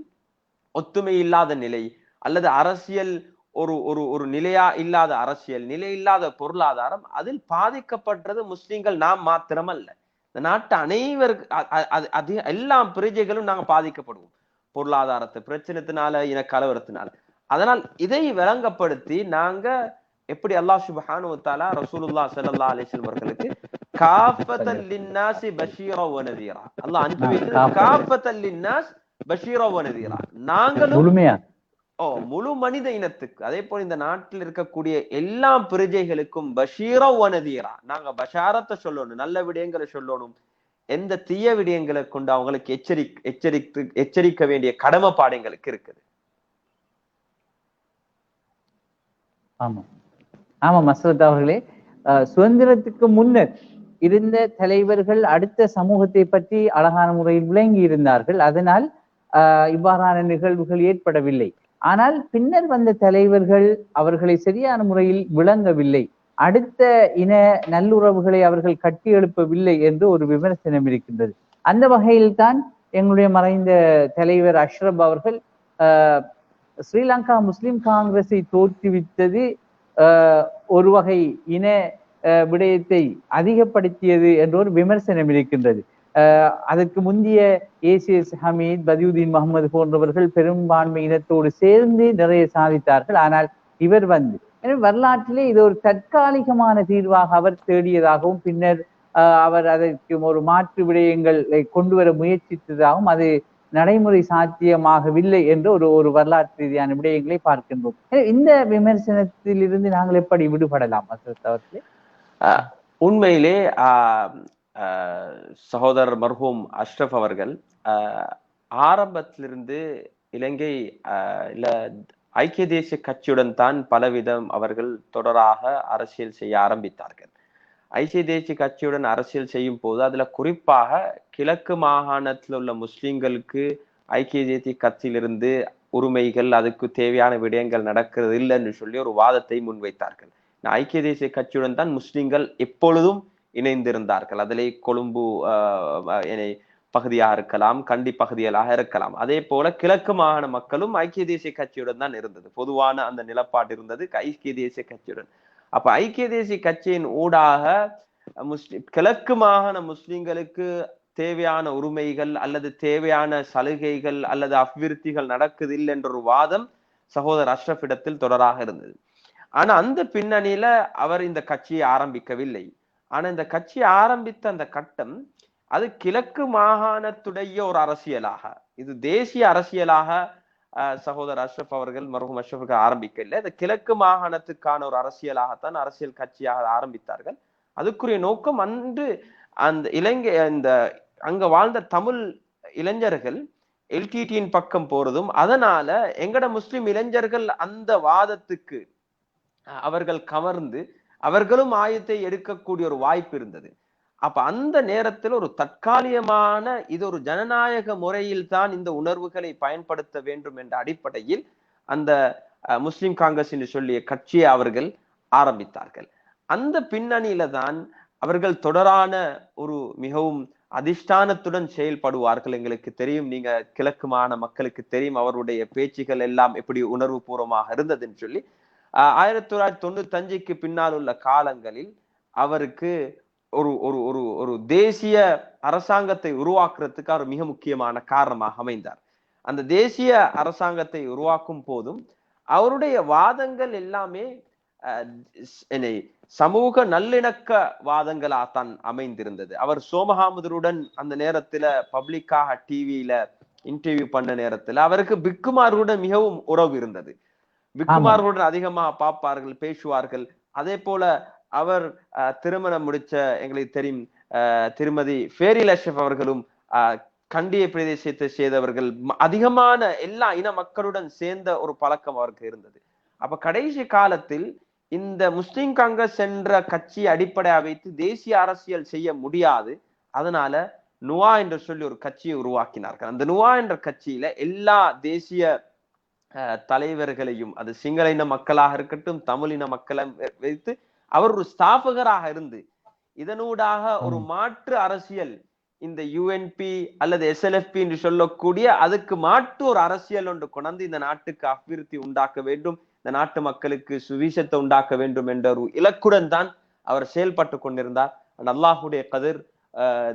ஒத்துமை இல்லாத நிலை அல்லது அரசியல் ஒரு நிலையா இல்லாத அரசியல், நிலை இல்லாத பொருளாதாரம், அதில் பாதிக்கப்பட்டது முஸ்லிம்கள் நாம் மாத்திரமல்ல. இந்த நாட்டு அனைவருக்கு எல்லா பிரஜைகளும் நாங்க பாதிக்கப்படுவோம், பொருளாதாரத்தை பிரச்சனைத்தினால, இன கலவரத்தினால. அதனால் இதை விளங்கப்படுத்தி நாங்க எப்படி அல்லாஹ் சுப்ஹானஹு வ தஆலா ரசூலுல்லாஹ் ஸல்லல்லாஹு அலைஹி வஸல்லம் அவர்களுக்கு காஃபத்தல் லின்னாஸி பஷீரா வ நதீரா, அல்லாஹ் அனுப்பி வைத்தது காஃபத்தல் லின்னாஸ் பஷீரா வ நதீரா, நாங்களும் முழுமையா முழு மனித இனத்துக்கு, அதே போல இந்த நாட்டில் இருக்கக்கூடிய எல்லா பிரஜைகளுக்கும் பஷீரா வ நதீரா, நாங்க பஷாரத்தை சொல்லணும், நல்ல விடயங்களை சொல்லணும், எந்த தீய விடயங்களை கொண்டு அவங்களுக்கு எச்சரிக்க வேண்டிய கடமைப்பாடு எங்களுக்கு இருக்குது. ஆமா ஆமா மஸ்ரத் அவர்களே, சுதந்திரத்துக்கு முன்னர் இருந்த தலைவர்கள் அடுத்த சமூகத்தை பற்றி அழகான முறையில் விளங்கி இருந்தார்கள். அதனால் இவ்வாறான நிகழ்வுகள் ஏற்படவில்லை. ஆனால் பின்னர் வந்த தலைவர்கள் அவர்களை சரியான முறையில் விளங்கவில்லை, அடுத்த இன நல்லுறவுகளை அவர்கள் கட்டி எழுப்பவில்லை என்று ஒரு விமர்சனம் இருக்கின்றது. அந்த வகையில் தான் எங்களுடைய மறைந்த தலைவர் அஷ்ரப் அவர்கள் ஸ்ரீலங்கா முஸ்லிம் காங்கிரஸை தோற்றுவித்தது ஒரு வகை இன விடயத்தை அதிகப்படுத்தியது என்ற ஒரு விமர்சனம் இருக்கின்றது. அதற்கு முந்தைய ஏசிஎஸ் ஹமீத், பதியுதீன் முகமது போன்றவர்கள் பெரும்பான்மை இனத்தோடு சேர்ந்து நிறைய சாதித்தார்கள். ஆனால் இவர் வரலாற்றிலே இது ஒரு தற்காலிகமான தீர்வாக அவர் தேடியதாகவும், பின்னர் அவர் அதற்கு ஒரு மாற்று விடயங்களை கொண்டு வர முயற்சித்ததாகவும், அது நடைமுறை சாத்தியமாகவில்லை என்று ஒரு வரலாற்று ரீதியான விடயங்களை பார்க்கின்றோம். இந்த விமர்சனத்தில் இருந்து நாங்கள் எப்படி விடுபடலாம் அவர்களே? உண்மையிலே சகோதரர் மர்ஹூம் அஷ்ரப் அவர்கள் ஆரம்பத்திலிருந்து இலங்கை ஐக்கிய தேசிய கட்சியுடன் தான் பலவிதம் அவர்கள் தொடராக அரசியல் செய்ய ஆரம்பித்தார்கள். ஐக்கிய தேசிய கட்சியுடன் அரசியல் செய்யும் போது அதுல குறிப்பாக கிழக்கு மாகாணத்தில் உள்ள முஸ்லிம்களுக்கு ஐக்கிய தேசிய கட்சியிலிருந்து உரிமைகள், அதுக்கு தேவையான விடயங்கள் நடக்கிறது இல்லை என்று சொல்லி ஒரு வாதத்தை முன்வைத்தார்கள். ஐக்கிய தேசிய கட்சியுடன் தான் முஸ்லிம்கள் எப்பொழுதும் இணைந்திருந்தார்கள். அதிலே கொழும்பு பகுதியாக இருக்கலாம், கண்டி பகுதிகளாக இருக்கலாம். அதே போல கிழக்கு மாகாண மக்களும் ஐக்கிய தேசிய கட்சியுடன் தான் இருந்தது, பொதுவான அந்த நிலப்பாடு இருந்தது ஐக்கிய தேசிய கட்சியுடன். அப்ப ஐக்கிய தேசிய கட்சியின் ஊடாக கிழக்கு மாகாண முஸ்லிம்களுக்கு தேவையான உரிமைகள் அல்லது தேவையான சலுகைகள் அல்லது அபிவிருத்திகள் நடக்குதில்லை என்ற ஒரு வாதம் சகோதரர் அஷ்ரப் இடத்தில் தொடராக இருந்தது. ஆனா அந்த பின்னணியில அவர் இந்த கட்சியை ஆரம்பிக்கவில்லை. ஆனா இந்த கட்சி ஆரம்பித்த அந்த கட்டம் அது கிழக்கு மாகாணத்துடைய ஒரு அரசியலாக, இது தேசிய அரசியலாக சகோதரர் அஷ்ரப் அவர்கள் மர்ஹூம் அஷ்ரப் ஆரம்பிக்கல. இந்த கிழக்கு மாகாணத்துக்கான ஒரு அரசியலாகத்தான் அரசியல் கட்சியாக ஆரம்பித்தார்கள். அதுக்குரிய நோக்கம் அன்று அந்த இலங்கை அங்க வாழ்ந்த தமிழ் இளைஞர்கள் எல்டிடியின் பக்கம் போறதும், அதனால எங்கட முஸ்லிம் இளைஞர்கள் அந்த வாதத்துக்கு அவர்கள் கவர்ந்து அவர்களும் ஆயத்தை எடுக்கக்கூடிய ஒரு வாய்ப்பு இருந்தது. அப்ப அந்த நேரத்தில் ஒரு தற்காலிகமான இது ஒரு ஜனநாயக முறையில் தான் இந்த உணர்வுகளை பயன்படுத்த வேண்டும் என்ற அடிப்படையில் அந்த முஸ்லிம் காங்கிரஸ் என்று சொல்லிய கட்சியை அவர்கள் ஆரம்பித்தார்கள். அந்த பின்னணியில தான் அவர்கள் தொடரான ஒரு மிகவும் அதிஷ்டானத்துடன் செயல்படுவார்கள். எங்களுக்கு தெரியும், நீங்க கிழக்கு மாகாண மக்களுக்கு தெரியும் அவருடைய பேச்சுகள் எல்லாம் எப்படி உணர்வு பூர்வமாக இருந்ததுன்னு சொல்லி. 1995க்கு பின்னால் உள்ள காலங்களில் அவருக்கு ஒரு ஒரு ஒரு ஒரு தேசிய அரசாங்கத்தை உருவாக்குறதுக்கு அவர் மிக முக்கியமான காரணமாக அமைந்தார். அந்த தேசிய அரசாங்கத்தை உருவாக்கும் போதும் அவருடைய வாதங்கள் எல்லாமே சமூக நல்லிணக்க வாதங்களாகத்தான் அமைந்திருந்தது. அவர் சோமஹாமுதருடன் அந்த நேரத்துல பப்ளிக்காக டிவியில இன்டர்வியூ பண்ண நேரத்துல அவருக்கு பிக்குமாருடன் மிகவும் உறவு இருந்தது. பிக்குமார்களுடன் அதிகமா பார்ப்பார்கள், பேசுவார்கள். அதே போல அவர் திருமணம் முடிச்ச எங்களுக்கு தெரியும் திருமதி ஃபேரில் அஷ்ரப் அவர்களும் கண்டிய பிரதேசத்தை சேர்ந்தவர்கள், அதிகமான எல்லா இன மக்களுடன் சேர்ந்த ஒரு பழக்கம் அவருக்கு இருந்தது. அப்ப கடைசி காலத்தில் இந்த முஸ்லிம் காங்கிரஸ் என்ற கட்சியை அடிப்படையாக வைத்து தேசிய அரசியல் செய்ய முடியாது. அதனால நுவா என்று சொல்லி ஒரு கட்சியை உருவாக்கினார்கள். அந்த நுவா என்ற கட்சியில எல்லா தேசிய தலைவர்களையும், அது சிங்கள இன மக்களாக இருக்கட்டும் தமிழின மக்களை வைத்து அவர் ஒரு ஸ்தாபகராக இருந்து இதனூடாக ஒரு மாற்று அரசியல், இந்த யுஎன்பி அல்லது எஸ்எல்எஃப்பி என்று சொல்லக்கூடிய அதுக்கு மாற்று ஒரு அரசியல் ஒன்று கொண்டு இந்த நாட்டுக்கு அபிவிருத்தி உண்டாக்க வேண்டும், இந்த நாட்டு மக்களுக்கு சுவிசத்தை உண்டாக்க வேண்டும் என்ற ஒரு இலக்குடன் தான் அவர் செயல்பட்டு கொண்டிருந்தார். அல்லாஹுடைய கதிர்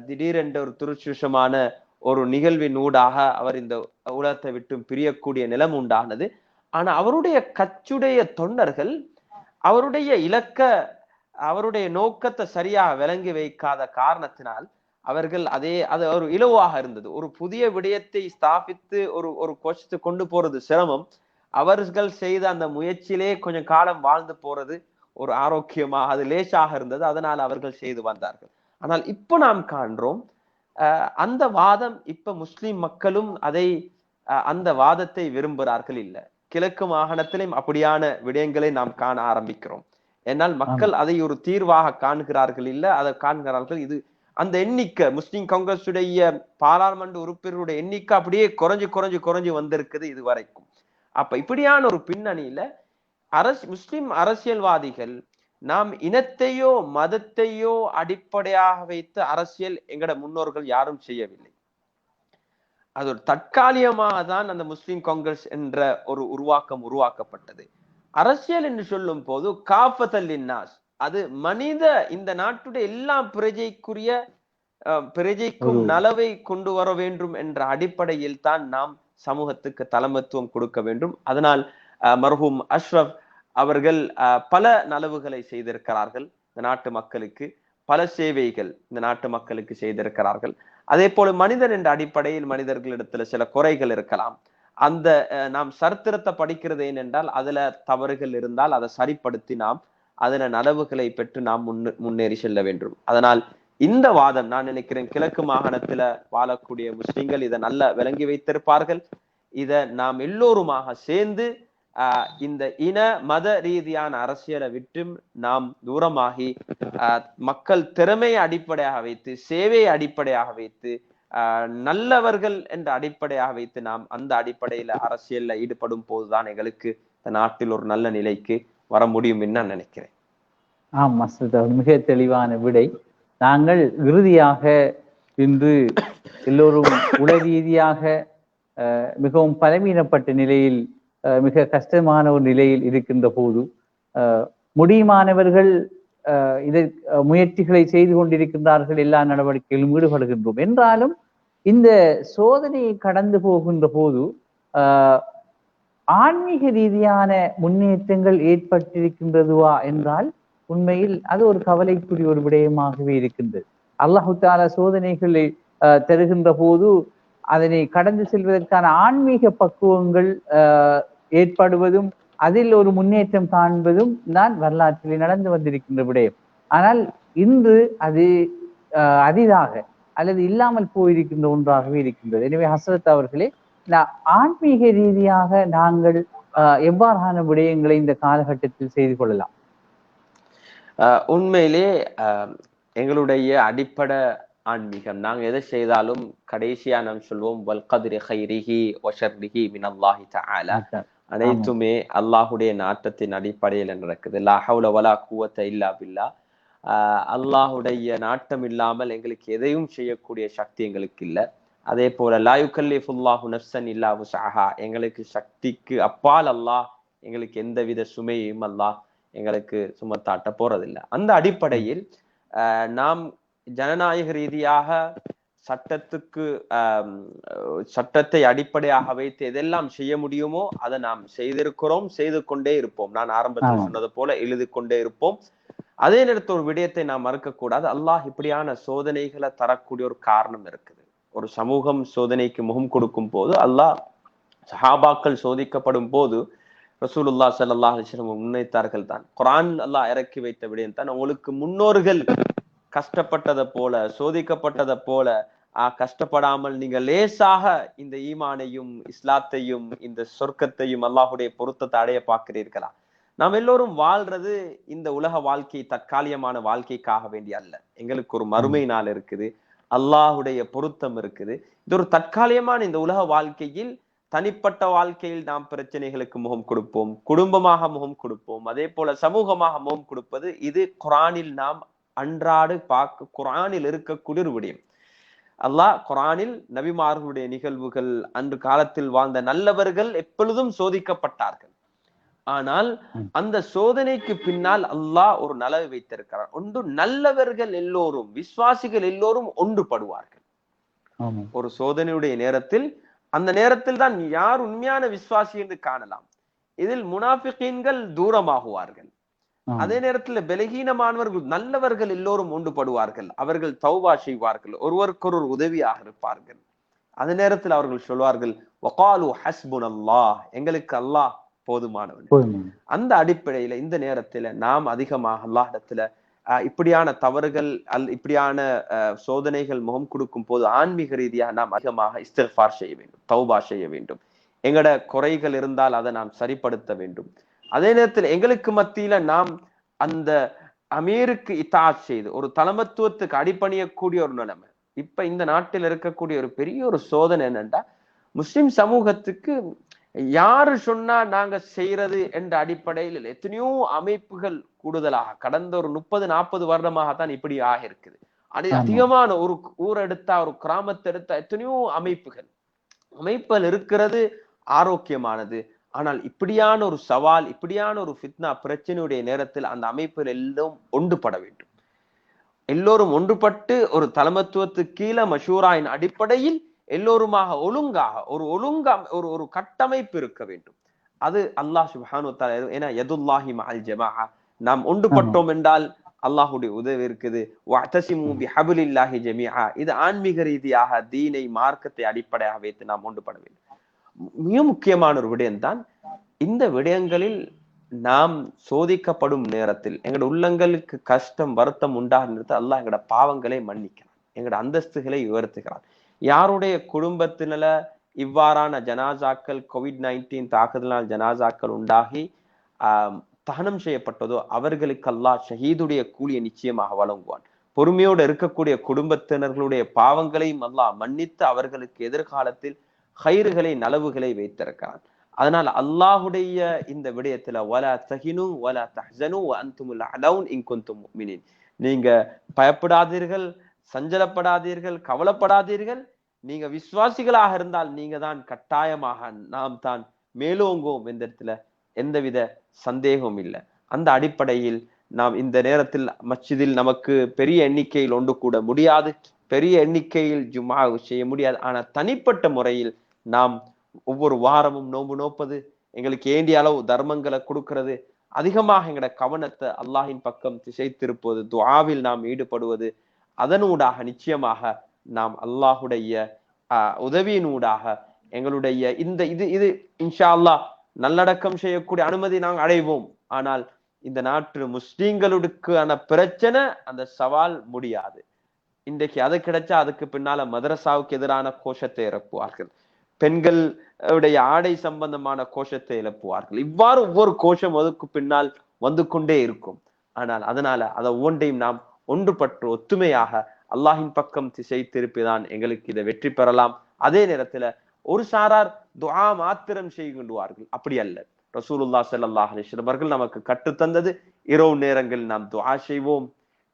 திடீரென்ற ஒரு துருச்சுஷமான ஒரு நிகழ்வின் ஊடாக அவர் இந்த உலகத்தை விட்டு பிரியக்கூடிய நிலம் உண்டானது. ஆனா அவருடைய கட்சியுடைய தொண்டர்கள் அவருடைய அவருடைய நோக்கத்தை சரியாக விளங்கி வைக்காத காரணத்தினால் அவர்கள் அது ஒரு இலவாக இருந்தது. ஒரு புதிய விடயத்தை ஸ்தாபித்து ஒரு கோஷத்தை கொண்டு போறது சிரமம். அவர்கள் செய்த அந்த முயற்சியிலே கொஞ்சம் காலம் வாழ்ந்து போறது ஒரு ஆரோக்கியமா அது லேசாக இருந்தது. அதனால் அவர்கள் செய்து வந்தார்கள். ஆனால் இப்ப நாம் காண்றோம் அந்த வாதம் இப்ப முஸ்லிம் மக்களும் அந்த வாதத்தை விரும்புகிறார்கள் இல்ல. கிழக்கு மாகாணத்திலும் அப்படியான விடயங்களை நாம் காண ஆரம்பிக்கிறோம். என்னால் மக்கள் அதை ஒரு தீர்வாக காண்கிறார்கள் இல்ல, அதை காண்கிறார்கள். இது அந்த எண்ணிக்கை முஸ்லிம் காங்கிரசுடைய பாராளுமன்ற உறுப்பினருடைய எண்ணிக்கை அப்படியே குறைஞ்சு வந்திருக்குது இது வரைக்கும். அப்ப இப்படியான ஒரு பின்னணியில முஸ்லிம் அரசியல்வாதிகள் நாம் இனத்தையோ மதத்தையோ அடிப்படையாக வைத்து அரசியல் எங்கட முன்னோர்கள் யாரும் செய்யவில்லை. அது ஒரு தற்காலிகமாக தான் அந்த முஸ்லிம் காங்கிரஸ் என்ற ஒரு உருவாக்கப்பட்டது. அரசியல் என்று சொல்லும் போது காஃபத்தல்லின்னாஸ், அது மனித இந்த நாட்டுடைய எல்லா பிரஜைக்கும் நலவை கொண்டு வர வேண்டும் என்ற அடிப்படையில் தான் நாம் சமூகத்துக்கு தலைமைத்துவம் கொடுக்க வேண்டும். அதனால் மர்ஹூம் அஷ்ரப் அவர்கள் பல நலவுகளை செய்திருக்கிறார்கள். இந்த நாட்டு மக்களுக்கு பல சேவைகள் இந்த நாட்டு மக்களுக்கு செய்திருக்கிறார்கள். அதே போல மனிதன் என்ற அடிப்படையில் மனிதர்களிடத்துல சில குறைகள் இருக்கலாம். அந்த நாம் சரித்திரத்தை படிக்கிறது ஏனென்றால் அதுல தவறுகள் இருந்தால் அதை சரிப்படுத்தி நாம் அதுல நலவுகளை பெற்று நாம் முன்னேறி செல்ல வேண்டும். அதனால் இந்த வாதம் நான் நினைக்கிறேன் கிழக்கு மாகாணத்துல வாழக்கூடிய முஸ்லிம்கள் இதை நல்லா விளங்கி வைத்திருப்பார்கள். இதை நாம் எல்லோருமாக சேர்ந்து இந்த இன மத ரீதியான அரசியலை விட்டு நாம் தூரமாகி மக்கள் திறமையை அடிப்படையாக வைத்து சேவையை அடிப்படையாக வைத்து நல்லவர்கள் என்ற அடிப்படையாக வைத்து நாம் அந்த அடிப்படையில அரசியல்ல ஈடுபடும் போதுதான் எங்களுக்கு இந்த நாட்டில் ஒரு நல்ல நிலைக்கு வர முடியும் என்று நான் நினைக்கிறேன். மஸ்ரத், மிக தெளிவான விடை. நாங்கள் இறுதியாக இன்று எல்லோரும் உள ரீதியாக மிகவும் பலவீனப்பட்ட நிலையில் மிக கஷ்டமான ஒரு நிலையில் இருக்கின்ற போது முடியுமானவர்கள் இதை முயற்சிகளை செய்து கொண்டிருக்கின்றார்கள். எல்லா நடவடிக்கைகளும் ஈடுபடுகின்றோம். என்றாலும் இந்த சோதனையை கடந்து போகின்ற போது ஆன்மீக ரீதியான முன்னேற்றங்கள் ஏற்பட்டிருக்கின்றதுவா என்றால் உண்மையில் அது ஒரு கவலைக்குரிய ஒரு விடயமாகவே இருக்கின்றது. அல்லாஹு தஆலா சோதனைகளை தருகின்ற போது அதனை கடந்து செல்வதற்கான ஆன்மீக பக்குவங்கள் ஏற்படுவதும் அதில் ஒரு முன்னேற்றம் காண்பதும் தான் வரலாற்றிலே நடந்து வந்திருக்கின்ற விடயம். ஆனால் இன்று அது அரிதாக அல்லது இல்லாமல் போயிருக்கின்ற ஒன்றாகவே இருக்கின்றது. எனவே ஹஸ்ரத் அவர்களே, ஆன்மீக ரீதியாக நாங்கள் எவ்வாறான விடயங்களை இந்த காலகட்டத்தில் செய்து கொள்ளலாம்? உண்மையிலே எங்களுடைய அடிப்படை ஆன்மீகம், நாங்க எதை செய்தாலும் கடைசியா நாம் சொல்வோம் வல் கத்ரி கைரிஹி வ ஷர்ரிஹி மினல்லாஹி தஆலா, அனைத்துமே அல்லாஹுடைய நாட்டத்தின் அடிப்படையில் நடக்குது. லா ஹவுல வலா குவத்த இல்லா பில்லா. அல்லாஹுடைய நாட்டம் இல்லாமல் எங்களுக்கு எதையும் செய்யக்கூடிய சக்தி எங்களுக்கு இல்லை. அதே போல லா யுகல்லிஃபுல்லாஹு நஃப்ஸன் இல்லா வுஸ்அஹா, எங்களுக்கு சக்திக்கு அப்பால் அல்லாஹ் எங்களுக்கு எந்தவித சுமையும் அல்லாஹ் எங்களுக்கு சுமத்தாட்ட போறதில்லை. அந்த அடிப்படையில் நாம் ஜனநாயக ரீதியாக சட்டத்தை அடிப்படையாக வைத்து எதெல்லாம் செய்ய முடியுமோ அதை நாம் செய்திருக்கிறோம், செய்து கொண்டே இருப்போம். நான் ஆரம்பத்தில் சொன்னது போல எழுதி கொண்டே இருப்போம். அதே நேரத்தில் ஒரு விடயத்தை நாம் மறக்கக்கூடாது. அல்லாஹ் இப்படியான சோதனைகளை தரக்கூடிய ஒரு காரணம் இருக்குது. ஒரு சமூகம் சோதனைக்கு முகம் கொடுக்கும் போது, அல்லாஹ் சஹாபாக்கள் சோதிக்கப்படும் போது ரசூலுல்லாஹ் ஸல்லல்லாஹு அலைஹி வஸல்லம் முன்வைத்தார்கள் தான். குர்ஆன் அல்லாஹ் இறக்கி வைத்த விடயம் தான், உங்களுக்கு முன்னோர்கள் கஷ்டப்பட்டதை போல சோதிக்கப்பட்டதை போல கஷ்டப்படாமல் நீங்க லேசாக இந்த ஈமானையும் இஸ்லாத்தையும் இந்த சொர்க்கத்தையும் அல்லாஹுடைய பொருத்தத்தை அடைய பார்க்கிறீர்களா? நாம் எல்லோரும் வாழ்றது இந்த உலக வாழ்க்கை தற்காலிகமான வாழ்க்கைக்காக வேண்டிய அல்ல. எங்களுக்கு ஒரு மறுமை நாள் இருக்குது, அல்லாஹுடைய பொருத்தம் இருக்குது. இது ஒரு தற்காலிகமான இந்த உலக வாழ்க்கையில் தனிப்பட்ட வாழ்க்கையில் நாம் பிரச்சனைகளுக்கு முகம் கொடுப்போம், குடும்பமாக முகம் கொடுப்போம், அதே போல சமூகமாக முகம் கொடுப்பது. இது குர்ஆனில் நாம் அன்றாடு குர்ஆனில் இருக்கக்கூடிய ஒரு விடயம். அல்லாஹ் குர்ஆனில் நபிமார்களுடைய நிகழ்வுகள், அன்று காலத்தில் வாழ்ந்த நல்லவர்கள் எப்பொழுதும் சோதிக்கப்பட்டார்கள். ஆனால் அந்த சோதனைக்கு பின்னால் அல்லாஹ் ஒரு நலவை வைத்திருக்கிறார். ஒன்று, நல்லவர்கள் எல்லோரும், விசுவாசிகள் எல்லோரும் ஒன்றுபடுவார்கள். ஒரு சோதனையுடைய நேரத்தில், அந்த நேரத்தில் தான் யார் உண்மையான விசுவாசி என்று காணலாம். இதில் முனாஃபிகீன்கள் தூரமாகுவார்கள். அதே நேரத்தில் பலகீனமானவர்கள், நல்லவர்கள் எல்லோரும் ஒன்றுபடுவார்கள். அவர்கள் தௌபா செய்வார்கள், ஒருவருக்கொருவர் உதவியாக இருப்பார்கள். அதே நேரத்தில் அவர்கள் சொல்வார்கள், வகாலு ஹஸ்புனல்லாஹ், எங்களுக்கு அல்லாஹ் போதுமானவன். அந்த அடிப்படையில இந்த நேரத்துல நாம் அதிகமாக அல்லாஹ்விடத்துல இப்படியான தவறுகள் இப்படியான சோதனைகள் முகம் கொடுக்கும் போது ஆன்மீக ரீதியாக நாம் அதிகமாக இஸ்திக்ஃபார் செய்ய வேண்டும், தௌபா செய்ய வேண்டும். எங்கட குறைகள் இருந்தால் அதை நாம் சரிப்படுத்த வேண்டும். அதே நேரத்தில் எங்களுக்கு மத்தியில நாம் அந்த அமீருக்கு இத்தாஅத் செய்து ஒரு தலைமத்துவத்துக்கு அடிபணியக்கூடிய ஒரு நிலைமை. இப்ப இந்த நாட்டில் இருக்கக்கூடிய ஒரு பெரிய ஒரு சோதனை என்னன்னா, முஸ்லிம் சமூகத்துக்கு யாரு சொன்னா நாங்க செய்யறது என்ற அடிப்படையில் எத்தனையோ அமைப்புகள் கூடுதலாக கடந்த ஒரு 30-40 வருடமாகத்தான் இப்படி ஆகிருக்குது. அதிகமான ஒரு ஊர் எடுத்தா, ஒரு கிராமத்தை எடுத்தா எத்தனையோ அமைப்புகள் இருக்கிறது, ஆரோக்கியமானது. ஆனால் இப்படியான ஒரு சவால், இப்படியான ஒரு ஃபித்னா பிரச்சனையுடைய நேரத்தில் அந்த அமைப்புகள் எல்லாம் ஒன்றுபட வேண்டும். எல்லோரும் ஒன்றுபட்டு ஒரு தலைமத்துவத்துக்கு கீழே மஷூராயின் அடிப்படையில் எல்லோருமாக ஒழுங்காக ஒரு கட்டமைப்பு இருக்க வேண்டும். அது அல்லாஹ் சுப்ஹானஹு வ தஆலா, ஏன்னா யதுல்லாஹி மஅல் ஜமாஅ, நாம் ஒன்றுபட்டோம் என்றால் அல்லாஹ்வுடைய உதவி இருக்குது. வஅதஸிமு பிஹப்லில்லாஹி ஜமீஆ, இது ஆன்மீக ரீதியாக தீனை, மார்க்கத்தை அடிப்படையாக வைத்து நாம் ஒன்றுபட வேண்டும். மிக முக்கியமான ஒரு விடயம் தான் இந்த விடயங்களில் நாம் சோதிக்கப்படும் நேரத்தில் எங்களோட உள்ளங்களுக்கு கஷ்டம், வருத்தம் உண்டாகும் நேரத்தில் அல்லாஹ் எங்களோட பாவங்களை மன்னிக்கிறான், எங்களோட அந்தஸ்துகளை உயர்த்துகிறான். யாருடைய குடும்பத்தினால இவ்வாறான ஜனாசாக்கள், COVID-19 தாக்குதலால் ஜனாசாக்கள் உண்டாகி தகனம் செய்யப்பட்டதோ அவர்களுக்கு அல்லாஹ் ஷஹீதுடைய கூலியை நிச்சயமாக வழங்குவான். பொறுமையோடு இருக்கக்கூடிய குடும்பத்தினர்களுடைய பாவங்களையும் அல்லாஹ் மன்னித்து அவர்களுக்கு எதிர்காலத்தில் ஹைறுகளை, நலவுகளை வைத்திருக்கிறான். அதனால் அல்லாஹுடைய இந்த விடயத்துல வலா தஹினு வலா தஹ்ஸனு வ அன்துமுல் அலவுன் இன் குன்தும் முஃமினீன், நீங்க பயப்படாதீர்கள், சஞ்சலப்படாதீர்கள், கவலைப்படாதீர்கள். நீங்க விசுவாசிகளாக இருந்தால் நீங்க தான் கட்டாயமாக நாம் தான் மேலோங்குவோம் என்ற இடத்துல எந்தவித சந்தேகமும் இல்லை. அந்த அடிப்படையில் நாம் இந்த நேரத்தில் மஸ்ஜிதில் நமக்கு பெரிய எண்ணிக்கையில் ஒன்று கூட முடியாது, பெரிய எண்ணிக்கையில் ஜும்ஆ செய்ய முடியாது. ஆனா தனிப்பட்ட முறையில் நாம் ஒவ்வொரு வாரமும் நோன்பு நோப்பது, எங்களுக்கு ஏண்டிய அளவு தர்மங்களை கொடுக்கிறது, அதிகமாக எங்களோட கவனத்தை அல்லாஹின் பக்கம் திசை திருப்பது, துஆவில் நாம் ஈடுபடுவது, அதனூடாக நிச்சயமாக நாம் அல்லாஹுடைய உதவியினூடாக எங்களுடைய இந்த இது இன்ஷா அல்லாஹ் நல்லடக்கம் செய்யக்கூடிய அனுமதி நாங்கள் அடைவோம். ஆனால் இந்த நாட்டு முஸ்லீம்களுக்கான பிரச்சனை, அந்த சவால் முடியாது. இன்றைக்கு அது கிடைச்சா அதுக்கு பின்னால மதரசாவுக்கு எதிரான கோஷத்தை இறப்புவார்கள், பெண்களுடைய ஆடை சம்பந்தமான கோஷத்தை எழுப்புவார்கள். இவ்வாறு ஒவ்வொரு கோஷம் அதுக்கு பின்னால் வந்து கொண்டே இருக்கும். ஆனால் அதனால அதை ஒவ்வொன்றையும் நாம் ஒன்றுபட்டு ஒத்துமையாக அல்லாஹின் பக்கம் திசை திருப்பிதான் எங்களுக்கு இதை வெற்றி பெறலாம். அதே நேரத்துல ஒரு சாரார் துஆ மாத்திரம் செய்கின்றார்கள், அப்படி அல்ல. ரசூலுல்லாஹ் ஸல்லல்லாஹு அலைஹி வஸல்லம் அவர்கள் நமக்கு கற்றுத்தந்தது, இரவு நேரங்களில் நாம் துஆ செய்வோம்,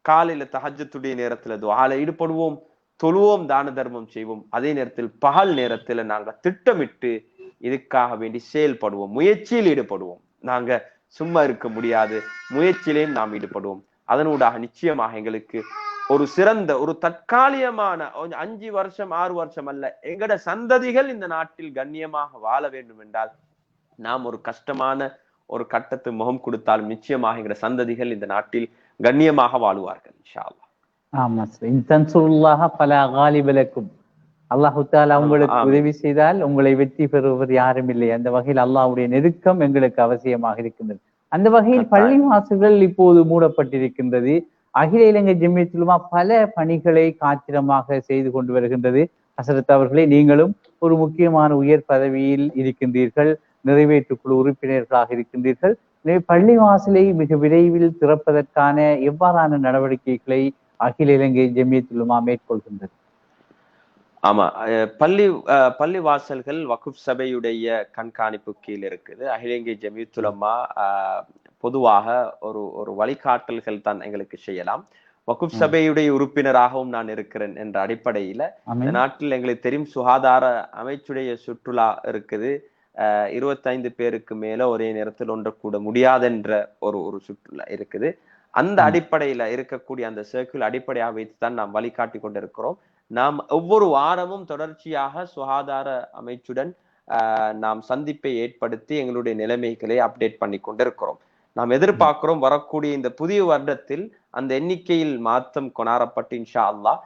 காலையில தஹஜ்ஜுடைய நேரத்துல துஆல ஈடுபடுவோம், தொழுவோம், தான தர்மம் செய்வோம். அதே நேரத்தில் பகல் நேரத்துல நாங்க திட்டமிட்டு இதுக்காக வேண்டி செயல்படுவோம், முயற்சியில் ஈடுபடுவோம். நாங்க சும்மா இருக்க முடியாது, முயற்சியிலேயும் நாம் ஈடுபடுவோம். அதனூடாக நிச்சயமாக எங்களுக்கு ஒரு சிறந்த ஒரு தற்காலிகமான 5 வருஷம் 6 வருஷம் அல்ல, எங்கட சந்ததிகள் இந்த நாட்டில் கண்ணியமாக வாழ வேண்டும் என்றால் நாம் ஒரு கஷ்டமான ஒரு கட்டத்தை முகம் கொடுத்தாலும் நிச்சயமாக எங்கட சந்ததிகள் இந்த நாட்டில் கண்ணியமாக வாழுவார்கள் இன்ஷா அல்லாஹ். ஆமா சார், இன் தன்சுருல்லாஹ ஃபலா காலிப லக்கும், அல்லாஹ் தஆலா உங்களுக்கு உதவி செய்தால் உங்களை வெற்றி பெறுவர் யாரும் இல்லை. அந்த வகையில் அல்லாஹ்வுடைய நெருக்கம் எங்களுக்கு அவசியமாக இருக்கின்றது. அந்த வகையில் பள்ளி வாசல்கள் இப்போது மூடப்பட்டிருக்கின்றது. அகில இலங்கை ஜம்மியத்துல் உலமா பல பணிகளை காத்திரமாக செய்து கொண்டு வருகின்றது. ஹசரத் அவர்களே, நீங்களும் ஒரு முக்கியமான உயர் பதவியில் இருக்கின்றீர்கள், நிறைவேற்று குழு உறுப்பினர்களாக இருக்கின்றீர்கள். பள்ளி வாசலை மிக விரைவில் திறப்பதற்கான எவ்வாறான நடவடிக்கைகளை அகில இலங்கை ஜம்மியத்துல் உலமா மேற்கொள்கின்றது? ஆமா, பள்ளி வாசல்கள் வக்ஃப் சபையுடைய கண்காணிப்பு கீழ் இருக்குது. அகில இலங்கை ஜம்மியத்துல் உலமா பொதுவாக ஒரு வழிகாட்டல்கள் தான் எங்களுக்கு செய்யலாம். வக்ஃப் சபையுடைய உறுப்பினராகவும் நான் இருக்கிறேன் என்ற அடிப்படையில இந்த நாட்டில் எங்களுக்கு தெரியும் சுகாதார அமைச்சுடைய சுற்றுலா இருக்குது, 25 பேருக்கு மேல ஒரே நேரத்தில் ஒன்று கூட முடியாதென்ற ஒரு சுற்றுலா இருக்குது. அந்த அடிப்படையில இருக்கக்கூடிய அந்த சர்க்கிள் அடிப்படையாக வைத்துதான் நாம் வழிகாட்டி கொண்டிருக்கிறோம். நாம் ஒவ்வொரு வாரமும் தொடர்ச்சியாக சுகாதார அமைச்சுடன் நாம் சந்திப்பை ஏற்படுத்தி எங்களுடைய நிலைமைகளை அப்டேட் பண்ணி கொண்டிருக்கிறோம். நாம் எதிர்பார்க்கிறோம் வரக்கூடிய இந்த புதிய வருடத்தில் அந்த எண்ணிக்கையில் மாற்றம் கொணரப்பட்டு இன்ஷா அல்லாஹ்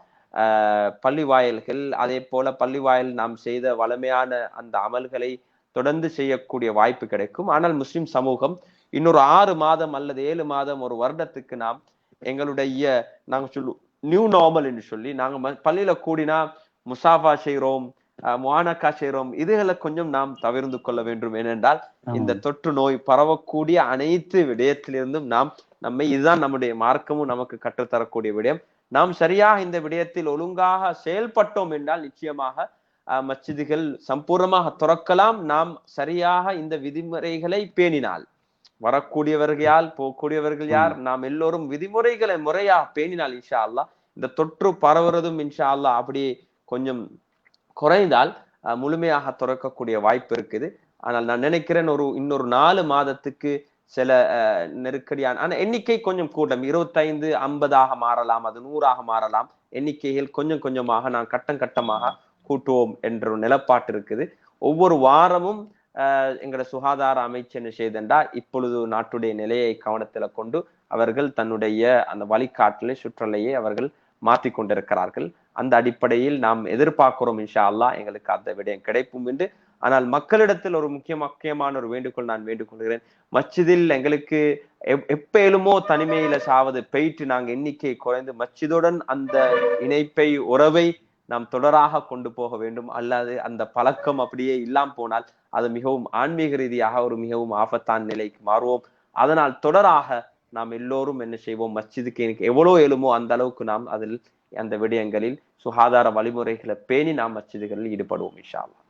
பள்ளி வாயில்கள் அதே போல பள்ளி வாயில் நாம் செய்த வளமையான அந்த அமல்களை தொடர்ந்து செய்யக்கூடிய வாய்ப்பு கிடைக்கும். ஆனால் முஸ்லிம் சமூகம் இன்னொரு 6 மாதம் அல்லது 7 மாதம் ஒரு வருடத்துக்கு நாம் எங்களுடைய நாங்க சொல்லுவோம் நியூ நார்மல் என்று சொல்லி நாங்க பள்ளியில கூடினா முசாஃபா செய்கிறோம், முஆனகா செய்கிறோம், இதுகளை கொஞ்சம் நாம் தவிர்த்து கொள்ள வேண்டும். ஏனென்றால் இந்த தொற்று நோய் பரவக்கூடிய அனைத்து விடயத்திலிருந்தும் நம்மை இதுதான் நம்முடைய மார்க்கமும் நமக்கு கற்றுத்தரக்கூடிய விடயம். நாம் சரியாக இந்த விடயத்தில் ஒழுங்காக செயல்பட்டோம் என்றால் நிச்சயமாக மஸ்ஜிதுகள் சம்பூர்ணமாக துறக்கலாம். நாம் சரியாக இந்த விதிமுறைகளை பேணினால் வரக்கூடியவர்கள் யார் போகக்கூடியவர்கள் யார் நாம் எல்லோரும் விதிமுறைகளை முறையாக பேணினால் இன்ஷா அல்லாஹ் இந்த தொற்று பரவுறதும் இன்ஷா அல்லாஹ் அப்படியே கொஞ்சம் குறைந்தால் முழுமையாக துறக்கக்கூடிய வாய்ப்பு இருக்குது. ஆனால் நான் நினைக்கிறேன் இன்னொரு 4 மாதத்துக்கு சில நெருக்கடியான எண்ணிக்கை கொஞ்சம் கூட்டம் 25 50 மாறலாம், அது 100 மாறலாம். எண்ணிக்கைகள் கொஞ்சம் கொஞ்சமாக நான் கட்டமாக கூட்டுவோம் என்ற ஒரு நிலப்பாட்டு இருக்குது. ஒவ்வொரு வாரமும் எங்களோட சுகாதார அமைச்சு என்ன செய்தா இப்பொழுது நாட்டுடைய நிலையை கவனத்துல கொண்டு அவர்கள் தன்னுடைய அந்த வழிகாட்டலை சுற்றலையை அவர்கள் மாற்றி கொண்டிருக்கிறார்கள். அந்த அடிப்படையில் நாம் எதிர்பார்க்கிறோம் இன்ஷா அல்லாஹ் எங்களுக்கு அந்த விடயம் கிடைக்கும் என்று. ஆனால் மக்களிடத்தில் ஒரு முக்கியமான ஒரு வேண்டுகோள் நான் வேண்டுகொள்கிறேன். மஸ்ஜிதில் எங்களுக்கு எப்பேலுமோ தனிமையில சாவது போயிட்டு நாங்க எண்ணிக்கை குறைந்து மஸ்ஜிதுடன் அந்த இணைப்பை உறவை நாம் தொடராக கொண்டு போக வேண்டும். அல்லது அந்த பழக்கம் அப்படியே இல்லாம போனால் அது மிகவும் ஆன்மீக ரீதியாக ஒரு மிகவும் ஆபத்தான நிலைக்கு மாறுவோம். அதனால் தொடராக நாம் எல்லோரும் என்ன செய்வோம், மஸ்ஜிதுக்கு எனக்கு எவ்வளவு இயலுமோ அந்த அளவுக்கு நாம் அதில் அந்த விடயங்களில் சுகாதார வழிமுறைகளை பேணி நாம் மஸ்ஜிதுகளில் ஈடுபடுவோம் இன்ஷா அல்லாஹ்.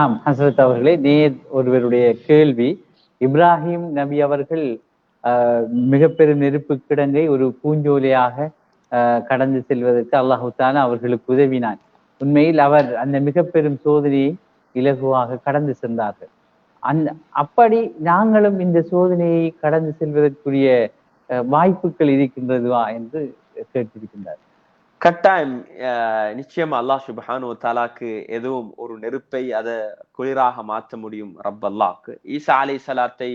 ஆம் ஹசரத் அவர்களே, நேர் ஒருவருடைய கேள்வி, இப்ராஹிம் நபி அவர்கள் மிக பெரும் நெருப்பு கிடங்கை ஒரு பூஞ்சோலையாக கடந்து செல்வதற்கு அல்லாஹு தஆலா அவர்களுக்கு உதவினான். உண்மையில் அவர் அந்த மிக பெரும் சோதனையை இலகுவாக கடந்து சென்றார்கள். அப்படி நாங்களும் இந்த சோதனையை கடந்து செல்வதற்குரிய வாய்ப்புகள் இருக்கின்றதுவா என்று கேட்டிருக்கின்றார். கட்டாயம் நிச்சயமா அல்லாஹ் சுப்ஹானஹு வ தஆலாக்கு எதுவும் ஒரு நெருப்பை அதை குளிராக மாற்ற முடியும். ரப் அல்லாஹ்க்கு ஈசா அலைஹிஸ்ஸலாத்தை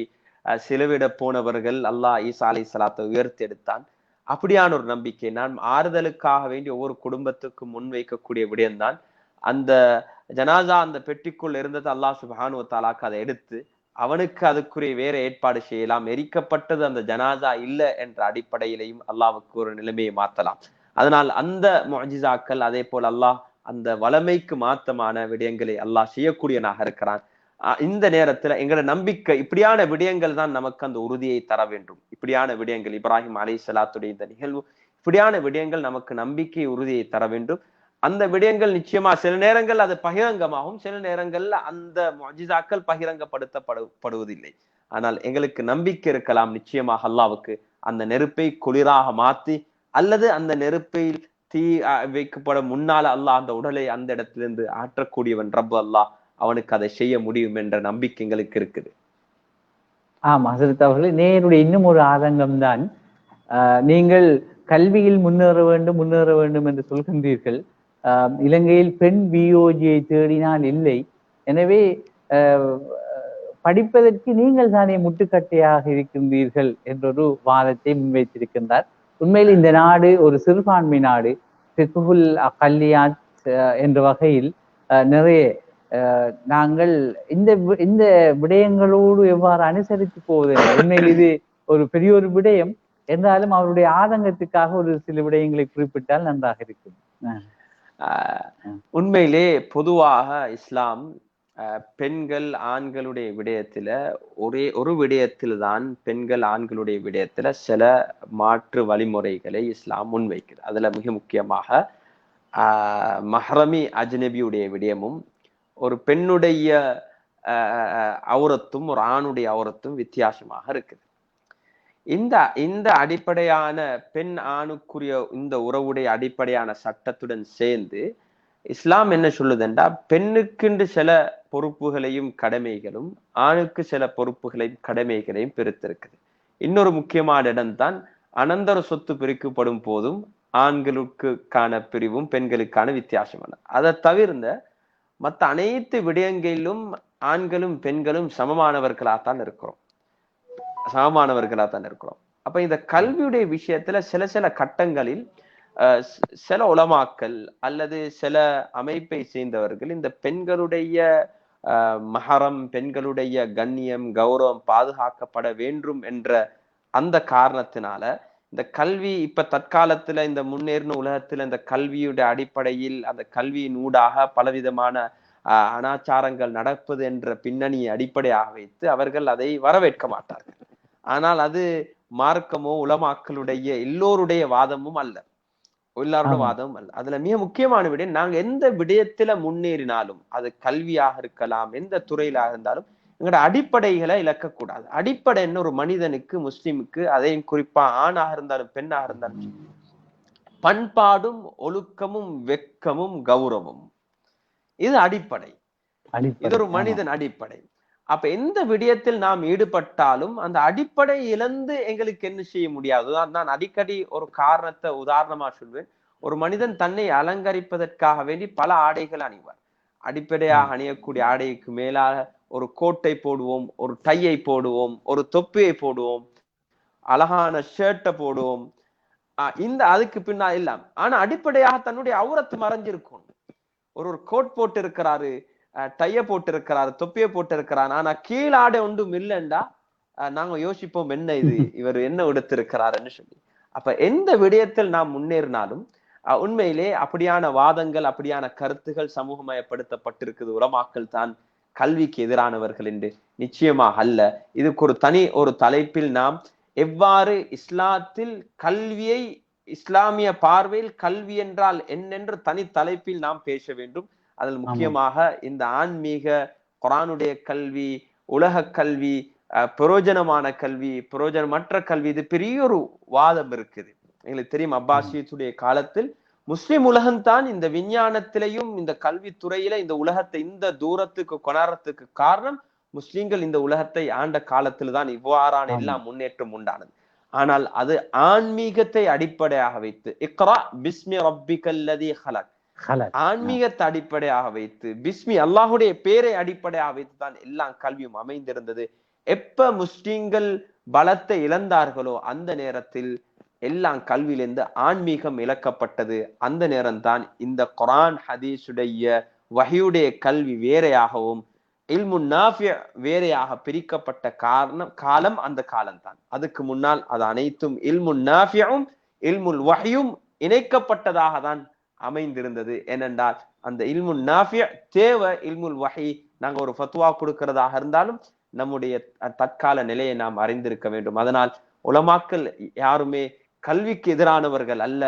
சிலுவிட போனவர்கள் அல்லாஹ் ஈசா அலைஹிஸ்ஸலாத்தை உயர்த்தி எடுத்தான். அப்படியான ஒரு நம்பிக்கை நான் ஆறுதலுக்காக வேண்டி ஒவ்வொரு குடும்பத்துக்கும் முன்வைக்கக்கூடிய விடயம்தான். அந்த ஜனாசா அந்த பெட்டிக்குள் இருந்தது அல்லாஹ் சுப்ஹானஹு வ தஆலாக்கு அதை எடுத்து அவனுக்கு அதுக்குரிய வேற ஏற்பாடு செய்யலாம். எரிக்கப்பட்டது அந்த ஜனாசா இல்லை என்ற அடிப்படையிலையும் அல்லாஹ்வுக்கு ஒரு நிலைமையை மாற்றலாம். அதனால் அந்த முஅஜிசாக்கள் அதே போல் அல்லாஹ் அந்த வளமைக்கு மாற்றமான விடயங்களை அல்லாஹ் செய்யக்கூடியனாக இருக்கிறான். இந்த நேரத்துல எங்களோட நம்பிக்கை இப்படியான விடயங்கள் தான் நமக்கு அந்த உறுதியை தர வேண்டும். இப்படியான விடயங்கள் இப்ராஹிம் அலைஹிஸ்ஸலாத்துடைய இந்த நிகழ்வு இப்படியான விடயங்கள் நமக்கு நம்பிக்கை உறுதியை தர வேண்டும். அந்த விடயங்கள் நிச்சயமா சில நேரங்கள் அது பகிரங்கமாகும், சில நேரங்கள்ல அந்த முஅஜிசாக்கள் பகிரங்கப்படுத்தப்படுவதில்லை. ஆனால் எங்களுக்கு நம்பிக்கை இருக்கலாம் நிச்சயமாக அல்லாஹ்வுக்கு அந்த நெருப்பை குளிராக மாற்றி அல்லது அந்த நெருப்பில் தீ வைக்கப்பட முன்னால அல்லாஹ் அந்த உடலை அந்த இடத்திலிருந்து ஆற்றக்கூடியவன் ரப் அல்லாஹ், அவனுக்கு அதை செய்ய முடியும் என்ற நம்பிக்கை எங்களுக்கு இருக்குது. ஆமா ஹசரத் அவர்களே, நேருடைய இன்னும் ஒரு ஆதங்கம் தான், நீங்கள் கல்வியில் முன்னேற வேண்டும் என்று சொல்கின்றீர்கள். இலங்கையில் பெண் பிஓஜியை தேடினால் இல்லை, எனவே படிப்பதற்கு நீங்கள் தானே முட்டுக்கட்டையாக இருக்கின்றீர்கள் என்றொரு வாதத்தை முன்வைத்திருக்கின்றார். உண்மையில் இந்த நாடு ஒரு சிறுபான்மை நாடு. ஃபிக்ஹுல் அகல்லியாத் என்ற வகையில் நிறைய நாங்கள் இந்த விடயங்களோடு எவ்வாறு அனுசரித்து போவது, உண்மையில் இது ஒரு பெரிய ஒரு விடயம் என்றாலும் அவருடைய ஆதங்கத்துக்காக ஒரு சில விடயங்களை குறிப்பிட்டால் நன்றாக இருக்கும். உண்மையிலே பொதுவாக இஸ்லாம் பெண்கள் ஆண்களுடைய விடயத்துல ஒரு விடயத்தில் தான் பெண்கள் ஆண்களுடைய விடயத்துல சில மாற்று வழிமுறைகளை இஸ்லாம் முன்வைக்குது. அதுல மிக முக்கியமாக மஹ்ரமி அஜ்னபியுடைய விடயமும் ஒரு பெண்ணுடைய அவுரத்தும் ஒரு ஆணுடைய அவுரத்தும் வித்தியாசமாக இருக்குது. இந்த அடிப்படையான பெண் ஆணுக்குரிய இந்த உறவுடைய அடிப்படையான சட்டத்துடன் சேர்ந்து இஸ்லாம் என்ன சொல்லுதுண்டா, பெண்ணுக்கென்று சில பொறுப்புகளையும் கடமைகளும் ஆணுக்கு சில பொறுப்புகளையும் கடமைகளையும் பிரித்திருக்குது. இன்னொரு முக்கியமான இடம்தான் அனந்தர சொத்து பிரிக்கப்படும் போதும் ஆண்களுக்கான பிரிவும் பெண்களுக்கான வித்தியாசமான. அதை தவிர்ந்த மற்ற அனைத்து விடயங்களிலும் ஆண்களும் பெண்களும் சமமானவர்களாத்தான் இருக்கிறோம். அப்ப இந்த கல்வியுடைய விஷயத்துல சில கட்டங்களில் சில உலமாக்கள் அல்லது சில அமைப்பை சேர்ந்தவர்கள் இந்த பெண்களுடைய மஹரம், பெண்களுடைய கண்ணியம், கௌரவம் பாதுகாக்கப்பட வேண்டும் என்ற அந்த காரணத்தினால இந்த கல்வி இப்ப தற்காலத்துல இந்த முன்னேறின உலகத்துல இந்த கல்வியுடைய அடிப்படையில் அந்த கல்வியின் ஊடாக பலவிதமான அனாச்சாரங்கள் நடப்பது என்ற பின்னணியை அடிப்படையாக வைத்து அவர்கள் அதை வரவேற்க மாட்டார்கள். ஆனால் அது மார்க்கமோ உலமாக்களுடைய எல்லோருடைய வாதமும் அல்ல, எல்லாரோட வாதமும் அல்ல. அதுல மிக முக்கியமான விடயம், நாங்க எந்த விடயத்துல முன்னேறினாலும் அது கல்வியாக இருக்கலாம், எந்த துறையிலாக இருந்தாலும் எங்களோட அடிப்படைகளை இழக்கக்கூடாது. அடிப்படை என்ன, ஒரு மனிதனுக்கு, முஸ்லிமுக்கு, அதையும் குறிப்பா ஆணாக இருந்தாலும் பெண்ணாக இருந்தாலும் பண்பாடும் ஒழுக்கமும் வெக்கமும் கௌரவமும், இது அடிப்படை. இது ஒரு மனிதன் அடிப்படை. அப்ப எந்த விடயத்தில் நாம் ஈடுபட்டாலும் அந்த அடிப்படை இழந்து எங்களுக்கு என்ன செய்ய முடியாது. நான் அடிக்கடி ஒரு காரணத்தை உதாரணமா சொல்வேன். ஒரு மனிதன் தன்னை அலங்கரிப்பதற்காக வேண்டி பல ஆடைகள் அணிவார். அடிப்படையாக அணியக்கூடிய ஆடைக்கு மேலாக ஒரு கோட்டை போடுவோம், ஒரு டையை போடுவோம், ஒரு தொப்பியை போடுவோம், அழகான ஷர்ட்டை போடுவோம். இந்த அதுக்கு பின்னா எல்லாம். ஆனா அடிப்படையாக தன்னுடைய அவுரத்து மறைஞ்சிருக்கும். ஒரு கோட் போட்டு இருக்கிறாரு, டைய போட்டு இருக்கிறாரு, தொப்பியை போட்டு இருக்கிறாரு, ஆனா கீழாடை ஒன்றும் இல்லைண்டா நாங்க யோசிப்போம், என்ன இது, இவர் என்ன எடுத்திருக்கிறாருன்னு சொல்லி. அப்ப எந்த விடயத்தில் நாம் முன்னேறினாலும் உண்மையிலே அப்படியான வாதங்கள், அப்படியான கருத்துகள் சமூகமயப்படுத்தப்பட்டிருக்குது. உலமாக்கள் தான் கல்விக்கு எதிரானவர்கள் என்று நிச்சயமாக அல்ல. இதுக்கு ஒரு தலைப்பில் நாம் எவ்வாறு இஸ்லாத்தில் கல்வியை, இஸ்லாமிய பார்வையில் கல்வி என்றால் என்னென்று தனி தலைப்பில் நாம் பேச வேண்டும். அதில் முக்கியமாக இந்த ஆன்மீக குர்ஆனுடைய கல்வி, உலக கல்வி, பிரயோஜனமான கல்வி, பிரயோஜனமற்ற கல்வி, இது பெரிய ஒரு வாதம் இருக்குது. எங்களுக்கு தெரியும், அப்பாசியத்துடைய காலத்தில் முஸ்லிம் உலகம்தான் இந்த விஞ்ஞானத்திலையும் இந்த கல்வித்துறையில இந்த உலகத்தை இந்த தூரத்துக்கு கொண்டாடுறதுக்கு காரணம் முஸ்லிம்கள் இந்த உலகத்தை ஆண்ட காலத்துல தான் இவ்வாறான எல்லாம் முன்னேற்றம் உண்டானது. ஆனால் அது ஆன்மீகத்தை அடிப்படையாக வைத்து, இக்ரா பிஸ்மி ரப்பிக்கல்லதி ஹலக், ஆன்மீகத்தை அடிப்படையாக வைத்து, பிஸ்மி அல்லாஹுடைய பேரை அடிப்படையாக வைத்து தான் எல்லாம் கல்வியும் அமைந்திருந்தது. எப்ப முஸ்லிம்கள் பலத்தை இழந்தார்களோ அந்த நேரத்தில் எல்லாம் கல்வியிலிருந்து ஆன்மீகம் இழக்கப்பட்டது. அந்த நேரம் தான் இந்த குர்ஆன் ஹதீஸுடைய வஹியுடைய கல்வி வேறையாகவும் இல்முன் நாஃபி வேறையாக பிரிக்கப்பட்ட காலம் அந்த காலம்தான். அதுக்கு முன்னால் அது அனைத்தும் இல்முன் நாஃபியும் இல்முல் வஹியும் இணைக்கப்பட்டதாக தான் அமைந்திருந்தது. ஏனென்றால் அந்த இல்முன் நாஃபி தேவை, இல்முல் வஹி நாங்க ஒரு ஃபத்வா கொடுக்கிறதாக இருந்தாலும் நம்முடைய தற்கால நிலையை நாம் அறிந்திருக்க வேண்டும். அதனால் உலமாக்கள் யாருமே கல்விக்கு எதிரானவர்கள் அல்ல.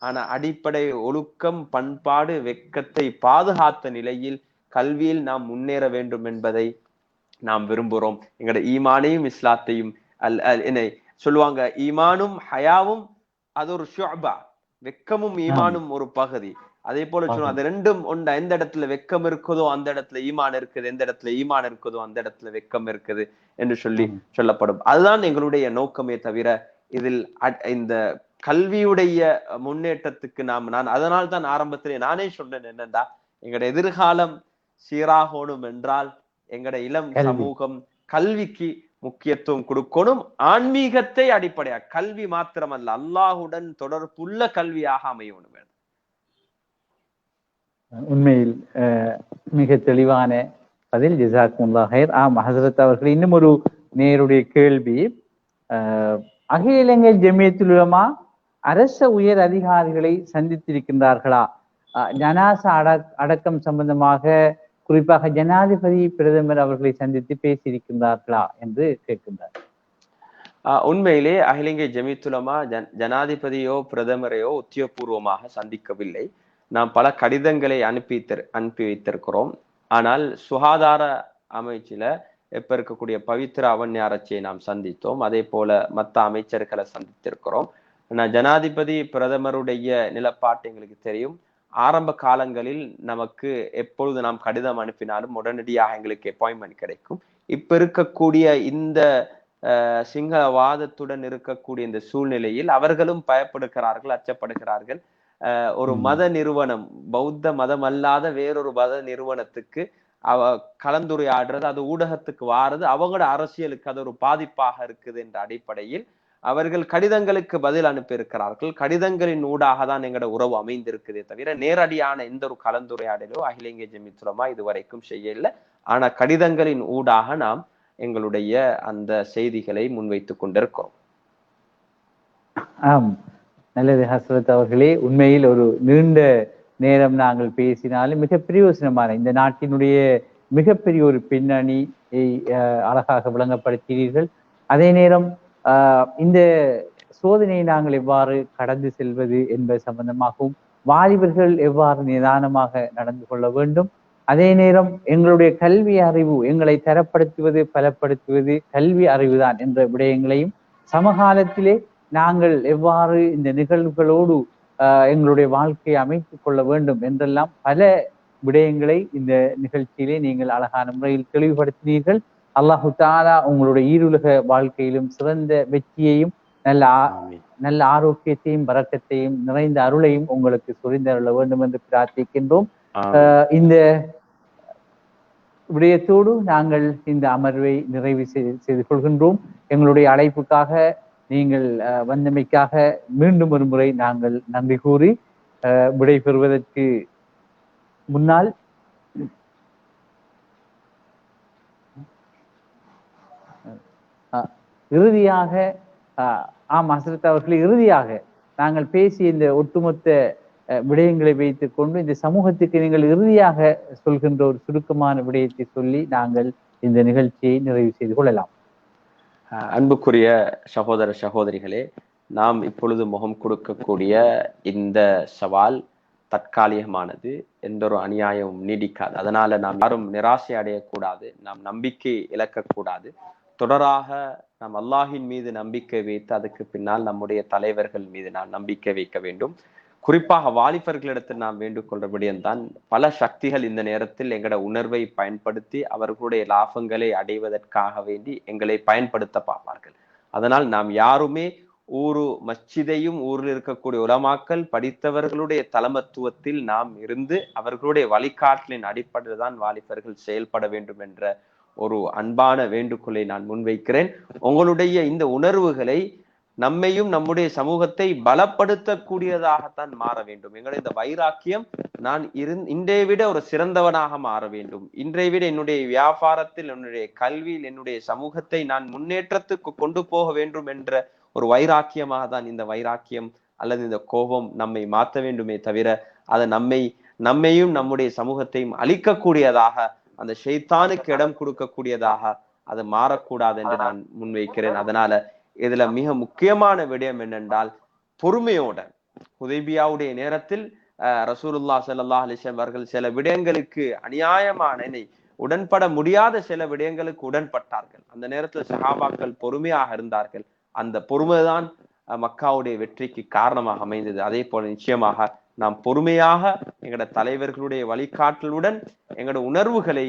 ஆனா அடிப்படை ஒழுக்கம், பண்பாடு, வெக்கத்தை பாதுகாத்த நிலையில் கல்வியில் நாம் முன்னேற வேண்டும் என்பதை நாம் விரும்புகிறோம். எங்களோட ஈமானையும் இஸ்லாத்தையும் என்ன சொல்லுவாங்க, ஈமானும் ஹயாவும் அது ஒரு ஷுஅபா, வெக்கமும் ஈமானும் ஒரு பகுதி. அதே போல சொல்லுவாங்க, அது ரெண்டும் ஒன்றா. எந்த இடத்துல வெக்கம் இருக்குதோ அந்த இடத்துல ஈமான் இருக்குது, எந்த இடத்துல ஈமான் இருக்குதோ அந்த இடத்துல வெக்கம் இருக்குது என்று சொல்லப்படும். அதுதான் எங்களுடைய நோக்கமே தவிர இதில் இந்த கல்வியுடைய முன்னேற்றத்துக்கு நான் அதனால் தான் ஆரம்பத்திலே நானே சொன்னேன், என்னண்டா எங்களோட எதிர்காலம் சீராகணும் என்றால் எங்கட இளம் சமூகம் கல்விக்கு முக்கியத்துவம் கொடுக்கணும். ஆன்மீகத்தை அடிப்படையாக, கல்வி மாத்திரமல்ல, அல்லாஹுடன் தொடர்புள்ள கல்வியாக அமையணும். உண்மையில் மிக தெளிவான பதில். ஜஸாக்குமுல்லாஹ் ஹைர். ஹஸரத் அவர்கள், இன்னும் ஒரு நேருடைய கேள்வி. அகில இலங்கை ஜமியத்துல் உலமா அரச உயர் அதிகாரிகளை சந்தித்திருக்கின்றார்களா? ஜனாசா அடக்கம் சம்பந்தமாக குறிப்பாக ஜனாதிபதி, பிரதமர் அவர்களை சந்தித்து பேசியிருக்கின்றார்களா என்று கேட்கின்றார். உண்மையிலே அகில இலங்கை ஜமியத்துல் உலமா ஜனாதிபதியோ பிரதமரையோ உத்தியோகபூர்வமாக சந்திக்கவில்லை. நாம் பல கடிதங்களை அனுப்பி வைத்திருக்கிறோம். ஆனால் சுகாதார அமைச்சில இப்ப இருக்கக்கூடிய பவித்ரா அவன்யாரச்சியை நாம் சந்தித்தோம். அதே போல மற்ற அமைச்சர்களை சந்தித்திருக்கிறோம். ஜனாதிபதி பிரதமருடைய நிலப்பாட்டு எங்களுக்கு தெரியும். ஆரம்ப காலங்களில் நமக்கு எப்பொழுது நாம் கடிதம் அனுப்பினாலும் உடனடியாக எங்களுக்கு அப்பாயின்மெண்ட் கிடைக்கும். இப்ப இருக்கக்கூடிய இந்த சிங்களவாதத்துடன் இருக்கக்கூடிய இந்த சூழ்நிலையில் அவர்களும் பயப்படுகிறார்கள், அச்சப்படுகிறார்கள். ஒரு மத நிறுவனம், பௌத்த மதம் அல்லாத வேறொரு மத நிறுவனத்துக்கு கலந்துரையாடுறது, அது ஊடகத்துக்கு வாரது அவங்களோட அரசியலுக்கு அது ஒரு பாதிப்பாக இருக்குது என்ற அடிப்படையில் அவர்கள் கடிதங்களுக்கு பதில் அனுப்பியிருக்கிறார்கள். கடிதங்களின் ஊடாக தான் எங்களோட உறவு அமைந்திருக்குதே தவிர நேரடியான எந்த ஒரு கலந்துரையாடலோ அகில இந்திய ஜம்மியத் உலமா இதுவரைக்கும் செய்யல. ஆனா கடிதங்களின் ஊடாக நாம் எங்களுடைய அந்த செய்திகளை முன்வைத்துக் கொண்டிருக்கிறோம். ஆம், நல்லது ஹஸ்ரத் அவர்களே. உண்மையில் ஒரு நீண்ட நேரம் நாங்கள் பேசினாலும் மிக பிரயோசனமான இந்த நாட்டினுடைய மிகப்பெரிய ஒரு பின்னணியை அழகாக விளங்கப்படுத்தினீர்கள். அதே நேரம் இந்த சோதனையை நாங்கள் எவ்வாறு கடந்து செல்வது என்பது சம்பந்தமாகவும், வாலிபர்கள் எவ்வாறு நிதானமாக நடந்து கொள்ள வேண்டும், அதே நேரம் எங்களுடைய கல்வி அறிவு எங்களை தரப்படுத்துவது பலப்படுத்துவது கல்வி அறிவுதான் என்ற விடயங்களையும், சமகாலத்திலே நாங்கள் எவ்வாறு இந்த நிகழ்வுகளோடு எங்களுடைய வாழ்க்கையை அமைத்துக் கொள்ள வேண்டும் என்றெல்லாம் பல விடயங்களை இந்த நிகழ்ச்சியிலே நீங்கள் அழகான முறையில் தெளிவுபடுத்தினீர்கள். அல்லாஹு தஆலா உங்களுடைய ஈருலக வாழ்க்கையிலும் சிறந்த வெற்றியையும் நல்ல ஆரோக்கியத்தையும் பரக்கத்தையும் நிறைந்த அருளையும் உங்களுக்கு சொரிந்தருள வேண்டும் என்று பிரார்த்திக்கின்றோம். இந்த விடயத்தோடு நாங்கள் இந்த அமர்வை நிறைவு செய்து கொள்கின்றோம். எங்களுடைய அழைப்புக்காக நீங்கள் வந்தமைக்காக மீண்டும் ஒரு முறை நாங்கள் நன்றி கூறி விடைபெறுவதற்கு முன்னால் இறுதியாக ஹஸ்ரத் அவர்களே, இறுதியாக நாங்கள் பேசிய இந்த ஒட்டுமொத்த விடயங்களை வைத்துக் கொண்டு இந்த சமூகத்துக்கு நீங்கள் இறுதியாக சொல்கின்ற ஒரு சுருக்கமான விடயத்தை சொல்லி நாங்கள் இந்த நிகழ்ச்சியை நிறைவு செய்து கொள்ளலாம். அன்புக்குரிய சகோதர சகோதரிகளே, நாம் இப்பொழுது முகம் கொடுக்கக்கூடிய இந்த சவால் தற்காலிகமானது, எந்த ஒரு அநியாயமும் நீடிக்காது. அதனால நாம் யாரும் நிராசை அடையக்கூடாது, நாம் நம்பிக்கை இழக்கக்கூடாது. தொடராக நாம் அல்லாஹின் மீது நம்பிக்கை வைத்து அதுக்கு பின்னால் நம்முடைய தலைவர்கள் மீது நாம் நம்பிக்கை வைக்க வேண்டும். குறிப்பாக வாலிபர்களிடத்தில் நாம் வேண்டுகொள்ற விடயம்தான், பல சக்திகள் இந்த நேரத்தில் எங்களோட உணர்வை பயன்படுத்தி அவர்களுடைய லாபங்களை அடைவதற்காக வேண்டி எங்களை பயன்படுத்த பார்ப்பார்கள். அதனால் நாம் யாருமே மஸ்ஜிதையும் ஊரில் இருக்கக்கூடிய உலமாக்கள் படித்தவர்களுடைய தலைமத்துவத்தில் நாம் இருந்து அவர்களுடைய வழிகாட்டலின் அடிப்படையில் தான் வாலிபர்கள் செயல்பட வேண்டும் என்ற ஒரு அன்பான வேண்டுகோளை நான் முன்வைக்கிறேன். உங்களுடைய இந்த உணர்வுகளை நம்மையும் நம்முடைய சமூகத்தை பலப்படுத்தக்கூடியதாகத்தான் மாற வேண்டும். எங்களுடைய இந்த வைராக்கியம், நான் இன்றைய விட ஒரு சிறந்தவனாக மாற வேண்டும், இன்றைய விட என்னுடைய வியாபாரத்தில், என்னுடைய கல்வியில், என்னுடைய சமூகத்தை நான் முன்னேற்றத்துக்கு கொண்டு போக வேண்டும் என்ற ஒரு வைராக்கியமாக தான் இந்த வைராக்கியம் அல்லது இந்த கோபம் நம்மை மாற்ற வேண்டுமே தவிர அதை நம்மையும் நம்முடைய சமூகத்தையும் அழிக்கக்கூடியதாக, அந்த ஷைத்தானுக்கு இடம் கொடுக்கக்கூடியதாக அது மாறக்கூடாது என்று நான் முன்வைக்கிறேன். அதனால இதுல மிக முக்கியமான விடயம் என்னென்றால், பொறுமையோட ஹுதைபியாவுடைய நேரத்தில் ரசூலுல்லாஹ் ஸல்லல்லாஹு அலைஹி வஸல்லம் அவர்கள் சில விடயங்களுக்கு அநியாயமான உடன்பட முடியாத சில விடயங்களுக்கு உடன்பட்டார்கள். அந்த நேரத்தில் சஹாபாக்கள் பொறுமையாக இருந்தார்கள். அந்த பொறுமைதான் மக்காவுடைய வெற்றிக்கு காரணமாக அமைந்தது. அதே போல நிச்சயமாக நாம் பொறுமையாக எங்களோட தலைவர்களுடைய வழிகாட்டலுடன் எங்களோட உணர்வுகளை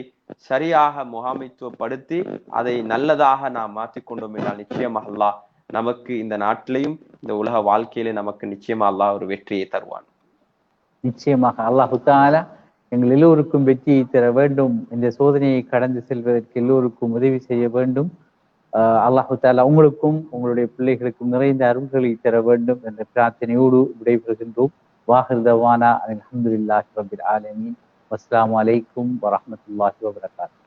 சரியாக முகாமைத்துவப்படுத்தி அதை நல்லதாக நாம் மாற்றிக்கொண்டோம் என்றால் நிச்சயமாக அல்லாஹ் நமக்கு இந்த நாட்டிலையும் இந்த உலக வாழ்க்கையிலே நமக்கு நிச்சயமா அல்லாஹ் ஒரு வெற்றியை தருவான். நிச்சயமாக அல்லாஹ் தஆலா எங்கள் எல்லோருக்கும் வெற்றியை தர வேண்டும். இந்த சோதனையை கடந்து செல்வதற்கு எல்லோருக்கும் உதவி செய்ய வேண்டும். அல்லாஹ் தஆலா உங்களுக்கும் உங்களுடைய பிள்ளைகளுக்கும் நிறைந்த அருள்களை தர வேண்டும் என்ற பிரார்த்தனையோடு விடைபெறுகின்றோம். வாஹிர் தவானா அல்ஹம்துலில்லாஹி ரப்பில் ஆலமீன். வஸ்ஸலாமு அலைக்கும் வரஹ்மத்துல்லாஹி வபரகாத்துஹு.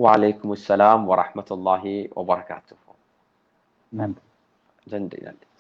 வலைக்கும் அஸ்ஸலாம் வரஹ்மத்துல்லாஹி வபரகாத்துஹு. நன்றி. நன்றி.